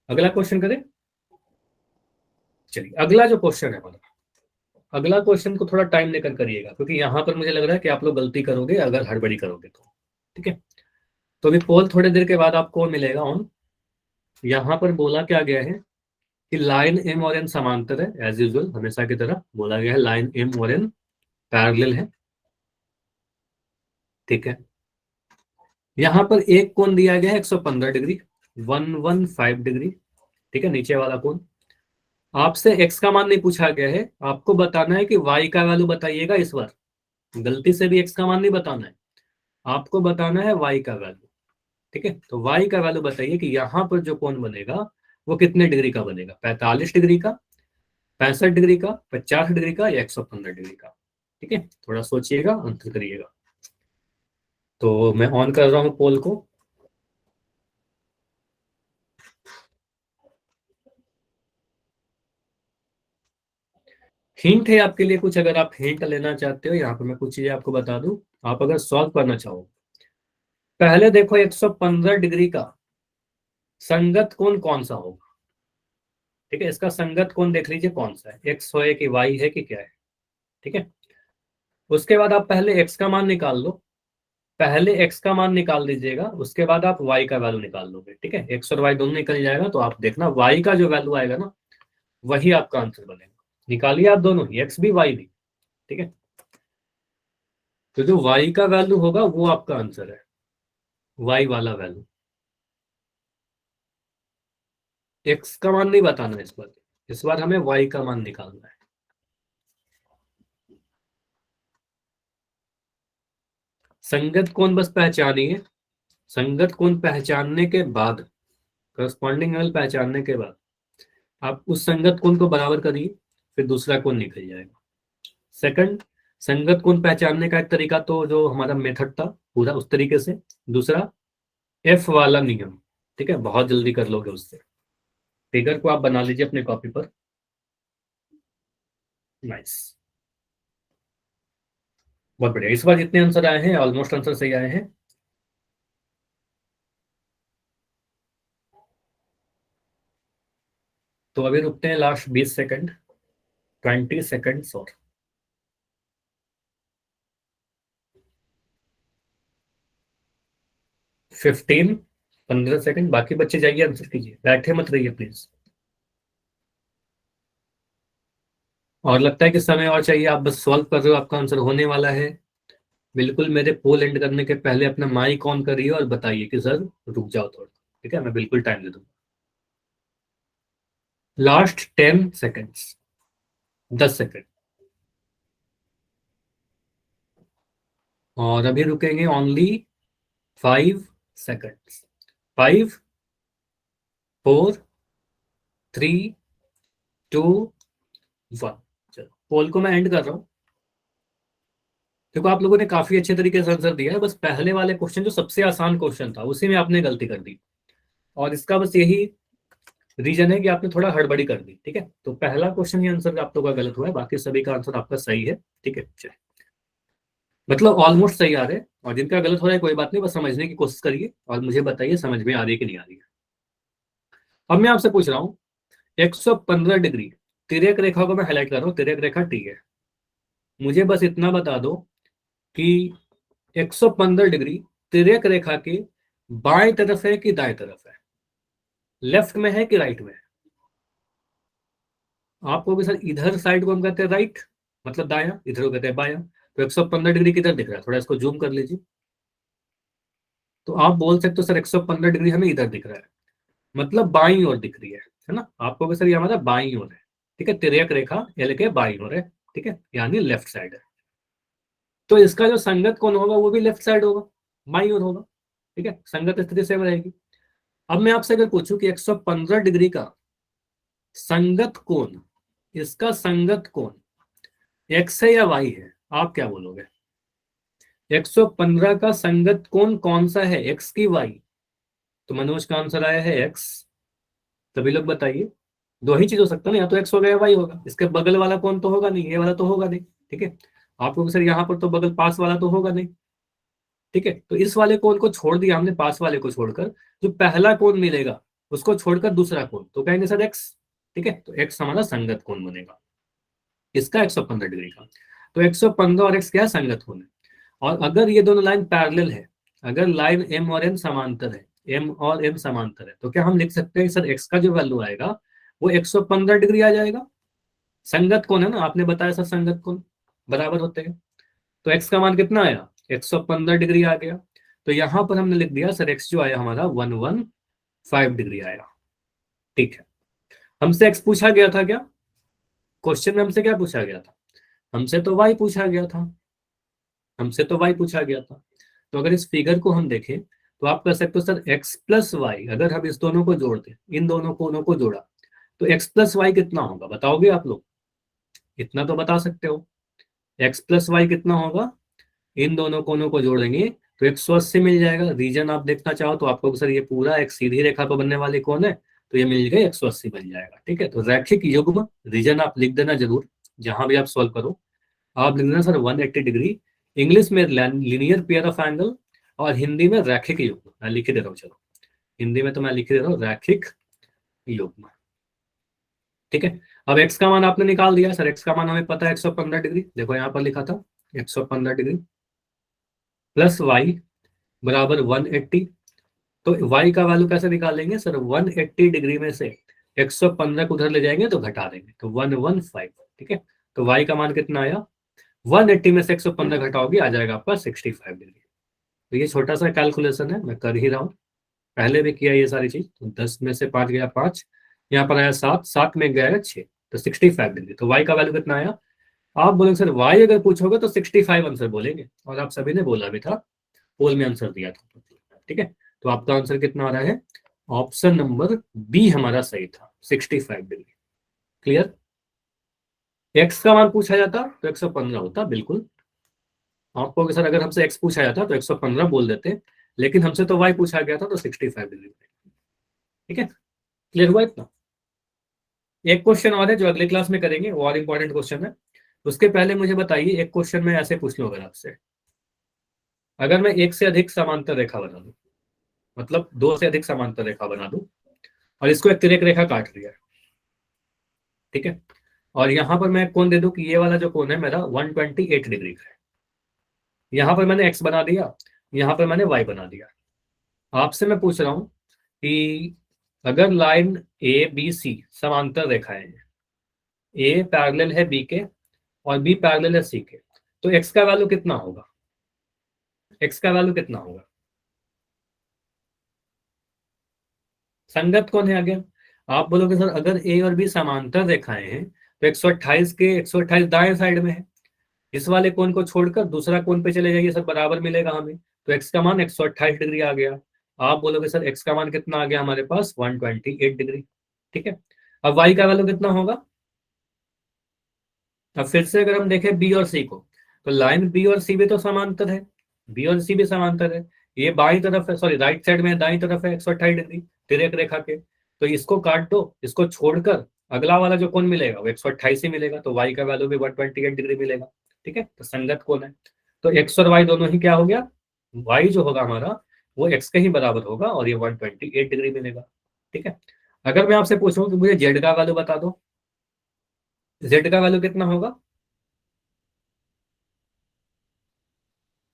अगला क्वेश्चन करें। चलिए, अगला जो क्वेश्चन है हमारा, अगला क्वेश्चन को थोड़ा टाइम लेकर करिएगा, क्योंकि यहाँ पर मुझे लग रहा है कि आप लोग गलती करोगे अगर हड़बड़ी करोगे तो, ठीक है। तो अभी पोल थोड़ी देर के बाद आपको मिलेगा ऑन। यहाँ पर बोला क्या गया है कि लाइन एम और एन समांतर है, एज यूजुअल हमेशा की तरह बोला गया है लाइन एम और एन पैरेलल है, ठीक है। यहाँ पर एक कोण दिया गया है 115 डिग्री, 115 डिग्री, ठीक है, नीचे वाला कोण। आपसे एक्स का मान नहीं पूछा गया है, आपको बताना है कि वाई का वैल्यू बताइएगा इस बार, गलती से भी एक्स का मान नहीं बताना है, आपको बताना है वाई का वैल्यू, ठीक है। तो वाई का वैल्यू बताइए कि यहाँ पर जो कोण बनेगा वो कितने डिग्री का बनेगा, 45 डिग्री का, 65 डिग्री का, 50 डिग्री का, या 115 डिग्री का। ठीक है, थोड़ा सोचिएगा, आंसर करिएगा। तो मैं ऑन कर रहा हूं पोल को। हिंट है आपके लिए कुछ, अगर आप हिंट लेना चाहते हो, यहाँ पे मैं कुछ चीजें आपको बता दूं, आप अगर सॉल्व करना चाहो। पहले देखो 115 डिग्री का संगत कोण कौन सा होगा। ठीक है, इसका संगत कोण देख लीजिए कौन सा है, एक्स है कि वाई है कि क्या है। ठीक है, उसके बाद आप पहले एक्स का मान निकाल लो, पहले एक्स का मान निकाल दीजिएगा, उसके बाद आप वाई का वैल्यू निकाल लोगे। ठीक है, एक्स और वाई दोनों निकल जाएगा, तो आप देखना वाई का जो वैल्यू आएगा ना, वही आपका आंसर बनेगा। निकालिए आप दोनों ही, एक्स भी वाई भी। ठीक है, तो जो वाई का वैल्यू होगा वो आपका आंसर है, वाई वाला वैल्यू। एक्स का मान नहीं बताना इस बार हमें वाई का मान निकालना है। संगत कोण बस पहचानिए, संगत कोण पहचानने के बाद, करस्पॉन्डिंग एंगल पहचानने के बाद आप उस संगत कोण को बराबर करिए, फिर दूसरा कोण निकल जाएगा। सेकंड, संगत कोण पहचानने का एक तरीका, तो जो हमारा मेथड था पूरा उस तरीके से। दूसरा, एफ वाला नियम। ठीक है, बहुत जल्दी कर लोगे उससे। फिगर को आप बना लीजिए अपने कॉपी पर। नाइस, बहुत बढ़िया। इस बार जितने आंसर आए हैं ऑलमोस्ट आंसर सही आए हैं। तो अभी रुकते हैं लास्ट 20 सेकंड, 20 सेकंड्स और। 15, 15 सेकंड, बाकी बच्चे जाइए आंसर कीजिए, बैठे मत रहिए प्लीज। और लगता है कि समय और चाहिए, आप बस सॉल्व कर रहे हो, आपका आंसर होने वाला है। बिल्कुल मेरे पोल एंड करने के पहले अपना माइक ऑन करिए और बताइए कि सर रुक जाओ थोड़ा। ठीक है, मैं बिल्कुल टाइम दे दूंगा। Last 10 seconds, 10 second. और अभी रुकेंगे ओनली 5 सेकंड्स। 5, 4, 3, 2, 1। चलो पोल को मैं एंड कर रहा हूँ। देखो आप लोगों ने काफी अच्छे तरीके से आंसर दिया है, बस पहले वाले क्वेश्चन जो सबसे आसान क्वेश्चन था उसी में आपने गलती कर दी, और इसका बस यही रीजन है कि आपने थोड़ा हड़बड़ी कर दी। ठीक है, तो पहला क्वेश्चन ही आंसर आप लोगों का गलत हुआ है, बाकी सभी का आंसर आपका सही है। ठीक है, चलिए, मतलब ऑलमोस्ट सही आ रहे हैं, और जिनका गलत हो रहा है कोई बात नहीं, बस समझने की कोशिश करिए और मुझे बताइए समझ में आ रही है कि नहीं आ रही है। अब मैं आपसे पूछ रहा हूँ, 115 डिग्री तिर्यक रेखा को मैं हाईलाइट कर रहा हूँ, तिर्यक रेखा टी है। मुझे बस इतना बता दो कि 115 डिग्री तिर्यक रेखा के बाएं तरफ है कि दाएं तरफ है, लेफ्ट में है कि राइट में है। आपको भी सर इधर साइड को हम कहते हैं राइट, मतलब दाया, इधर को कहते हैं बाया। तो 115 डिग्री किधर दिख रहा है, थोड़ा इसको जूम कर लीजिए। तो आप बोल सकते हो सर 115 डिग्री हमें इधर दिख रहा है, मतलब बाईं ओर दिख रही है ना। आपको भी सर ये हमारा बाईं ओर है। ठीक है, तिर्यक रेखा एल के बाईं ओर है। ठीक है, यानी लेफ्ट साइड है। तो इसका जो संगत कोण होगा वो भी लेफ्ट साइड होगा, बाईं ओर होगा। ठीक है, संगत स्थिति सेम रहेगी। अब मैं आपसे अगर पूछूं कि 115 डिग्री का संगत कोण, इसका संगत कोण एक्स है या वाई है, आप क्या बोलोगे? 115 का संगत कोण कौन सा है, एक्स की वाई? तो मनोज का आंसर आया है एक्स। सभी लोग बताइए, दो ही चीज हो सकता है ना, या तो एक्स होगा या वाई होगा। इसके बगल वाला कौन तो होगा नहीं, ये वाला तो होगा नहीं। ठीक है, आपको सर यहाँ पर तो बगल पास वाला तो होगा नहीं। ठीक है, तो इस वाले कोण को छोड़ दिया हमने, पास वाले को छोड़कर, जो पहला कोण मिलेगा उसको छोड़कर दूसरा कोण, तो कहेंगे सर एक्स। ठीक है, तो एक्स हमारा संगत कोण बनेगा इसका 115 डिग्री का। तो 115 और एक्स क्या है, संगत कोण है। और अगर ये दोनों लाइन पैरेलल है, अगर लाइन एम और एन समांतर है, एम और एम समांतर है, तो क्या हम लिख सकते हैं सर एक्स का जो वैल्यू आएगा वो 115 डिग्री आ जाएगा। संगत कोण है ना, आपने बताया सर संगत कोण बराबर होते हैं। तो एक्स का मान कितना आया, 115 डिग्री आ गया। तो यहां पर हमने लिख दिया सर एक्स जो आया हमारा 115 डिग्री आया। ठीक है, हमसे एक्स पूछा गया था क्या, क्वेश्चन में हमसे क्या पूछा गया था? हमसे तो वाई पूछा गया था, हमसे तो वाई पूछा गया था। तो अगर इस फिगर को हम देखें, तो आप कह सकते हो सर x प्लस वाई, अगर हम इस दोनों को जोड़ दें, इन दोनों कोनों को जोड़ा, तो x प्लस वाई कितना होगा, बताओगे आप लोग? इतना तो बता सकते हो, x प्लस वाई कितना होगा, इन दोनों कोनों को जोड़ेंगे तो 180 मिल जाएगा। रीजन आप देखना चाहो तो आपको सर ये पूरा एक सीधी रेखा पर बनने वाली कौन है, तो ये मिल गया 180 मिल जाएगा। ठीक है, तो रैखिक युग्म, रीजन आप लिख देना जरूर जहां भी आप सॉल्व करो। आप लिख देना सर 180 डिग्री, इंग्लिश में लीनियर पेयर ऑफ एंगल, और हिंदी में रैखिक युग्म। मैं लिख ही दे रहा हूँ, चलो हिंदी में तो मैं लिख ही दे रहा हूँ, रैखिक युग्म। ठीक है, अब x का मान आपने निकाल दिया सर, x का मान हमें पता है 115 डिग्री, देखो यहाँ पर लिखा था 115 डिग्री, प्लस y बराबर 180। तो y का वैल्यू कैसे निकालेंगे सर, 180 डिग्री में से 115 को उधर ले जाएंगे तो घटा देंगे, तो 115। ठीक है, तो y का मान कितना आया, 180 में से 115 घटाओगे, आ जाएगा आपका 65 डिग्री। तो ये छोटा सा कैलकुलेशन है, मैं कर ही रहा हूँ, पहले भी किया ये सारी चीज। तो 10 में से 5 गया 5, यहाँ पर आया 7, 7 में गया 6, तो 65 डिग्री। तो y का वैल्यू कितना आया, आप बोलेंगे सर y अगर पूछोगे तो 65 आंसर बोलेंगे, और आप सभी ने बोला भी था, पोल में आंसर दिया था। ठीक है, तो आपका आंसर कितना आ रहा है, ऑप्शन नंबर बी हमारा सही था, 65 डिग्री। क्लियर? x का मान पूछा जाता तो 115 होता, बिल्कुल आपको सर अगर हमसे x पूछा जाता तो 115 बोल देते, लेकिन हमसे तो y पूछा गया था तो 65 डिग्री। ठीक है, क्लियर हुआ इतना? एक क्वेश्चन और है जो अगले क्लास में करेंगे, वो और इंपॉर्टेंट क्वेश्चन है। उसके पहले मुझे बताइए, एक क्वेश्चन में ऐसे पूछ लो अगर आपसे, अगर मैं एक से अधिक समांतर रेखा बना दूं, मतलब दो से अधिक समांतर रेखा बना दूं, और इसको एक तिर्यक रेखा काट दिया, ठीक है, और यहां पर मैं कोण दे दूं कि ये वाला जो कोण है मेरा 128 डिग्री का है, यहां पर मैंने x बना दिया, यहां पर मैंने y बना दिया। आपसे मैं पूछ रहा हूं कि अगर लाइन ए बी सी समांतर रेखाएं हैं, ए पैरेलल है बी के और बी पैरेलल है सी के, तो x का वैल्यू कितना होगा, x का वैल्यू कितना होगा? संगत कौन है अगेन? आप बोलोगे सर अगर ए और बी समांतर रेखाएं हैं तो 128 के 128 दाएं साइड में है, इस वाले कोण को छोड़कर दूसरा कोण पे चले जाइए सर, बराबर मिलेगा हमें, तो x का मान 128 डिग्री आ गया। आप बोलोगे सर x का मान कितना आ गया हमारे पास, 128 डिग्री। ठीक है, अब y का वैल्यू कितना होगा? अब फिर से अगर हम देखें बी और सी को, तो लाइन बी और सी भी तो समांतर है, बी और सी भी समांतर है, ये बाई तरफ है, सॉरी राइट साइड में दाई तरफ है 128 डिग्री तिर्यक रेखा के, तो इसको काट दो, इसको छोड़कर अगला वाला जो कोण मिलेगा वो 128 ही मिलेगा, तो y का वैल्यू भी 128 डिग्री मिलेगा। ठीक है, तो संगत कोण है, तो x और y दोनों ही क्या हो गया, y जो होगा हमारा वो x के ही बराबर होगा, और ये 128 डिग्री मिलेगा। ठीक है, अगर मैं आपसे पूछूं कि मुझे z का वैल्यू बता दो, z का वैल्यू कितना होगा,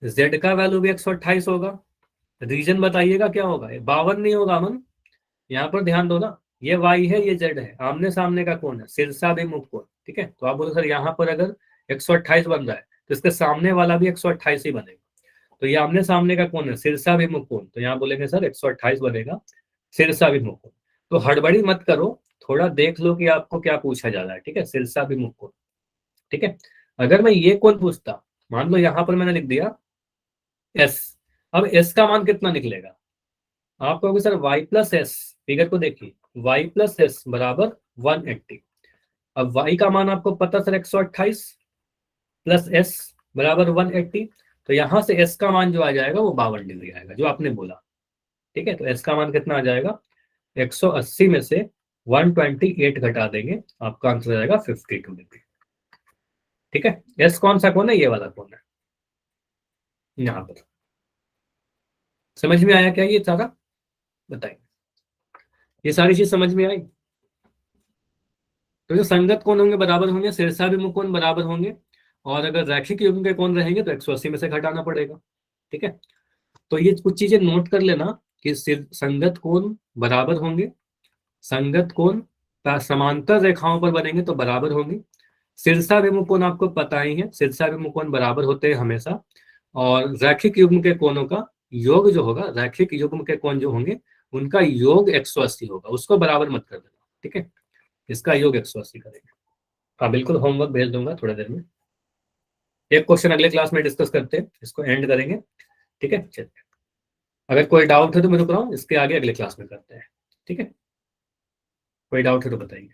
z का वैल्यू भी 128 होगा, रीजन बताइएगा क्या होगा, 52 नहीं होगा अमन, यहाँ पर ध्यान दो ना, ये y है ये z है, आमने सामने का कोण है, शीर्षाभिमुख कोण। ठीक है, तो आप बोलो सर यहाँ पर अगर 128 बन रहा है तो इसके सामने वाला भी 128 ही बनेगा, तो ये आमने सामने का कोण है, शीर्षाभिमुख कोण, तो यहाँ बोलेंगे सर 128 बनेगा शीर्षाभिमुख कोण। तो हड़बड़ी मत करो, थोड़ा देख लो कि आपको क्या पूछा जा रहा है। ठीक है, शीर्षाभिमुख कोण। ठीक है, अगर मैं ये कोण पूछता, मान लो यहाँ पर मैंने लिख दिया एस, अब एस का मान कितना निकलेगा, आप कहोगे sir y plus S, figure को देखिए, y प्लस एस बराबर 180। अब y का मान आपको पता सर 128 प्लस एस बराबर 180, तो यहां से s का मान जो आ जाएगा वो 52 डिग्री आएगा, जो आपने बोला। ठीक है, तो s का मान कितना आ जाएगा, 180 में से 128 घटा देंगे, आपका आंसर आ जाएगा 52 डिग्री। ठीक है, s कौन सा कोण है, ये वाला कोण है यहाँ पर। समझ में आया क्या ये सारा, बताइए, ये सारी चीज समझ में आई? तो जो संगत कोण होंगे बराबर होंगे, शीर्षाभिमुख कोण बराबर होंगे, और अगर रैखिक युग्म के कोण रहेंगे तो 180 में से घटाना पड़ेगा। ठीक है, तो ये कुछ चीजें नोट कर लेना कि संगत कोण बराबर होंगे, संगत कोण समांतर रेखाओं पर बनेंगे तो बराबर होंगे, शीर्षाभिमुख कोण आपको पता ही है, शीर्षाभिमुख कोण बराबर होते हैं हमेशा, और रैखिक युग्म के कोणों का योग जो होगा, रैखिक युग्म के कोण जो होंगे उनका योग 180 होगा, उसको बराबर मत कर देना। ठीक है, इसका योग 180 करेंगे। हाँ बिल्कुल, होमवर्क भेज दूंगा थोड़ी देर में, एक क्वेश्चन अगले क्लास में डिस्कस करते हैं, इसको एंड करेंगे। ठीक है, चलिए। अगर कोई डाउट है तो मैं रुक रहा हूँ, इसके आगे अगले क्लास में करते हैं, ठीक है? कोई डाउट है तो बताइए।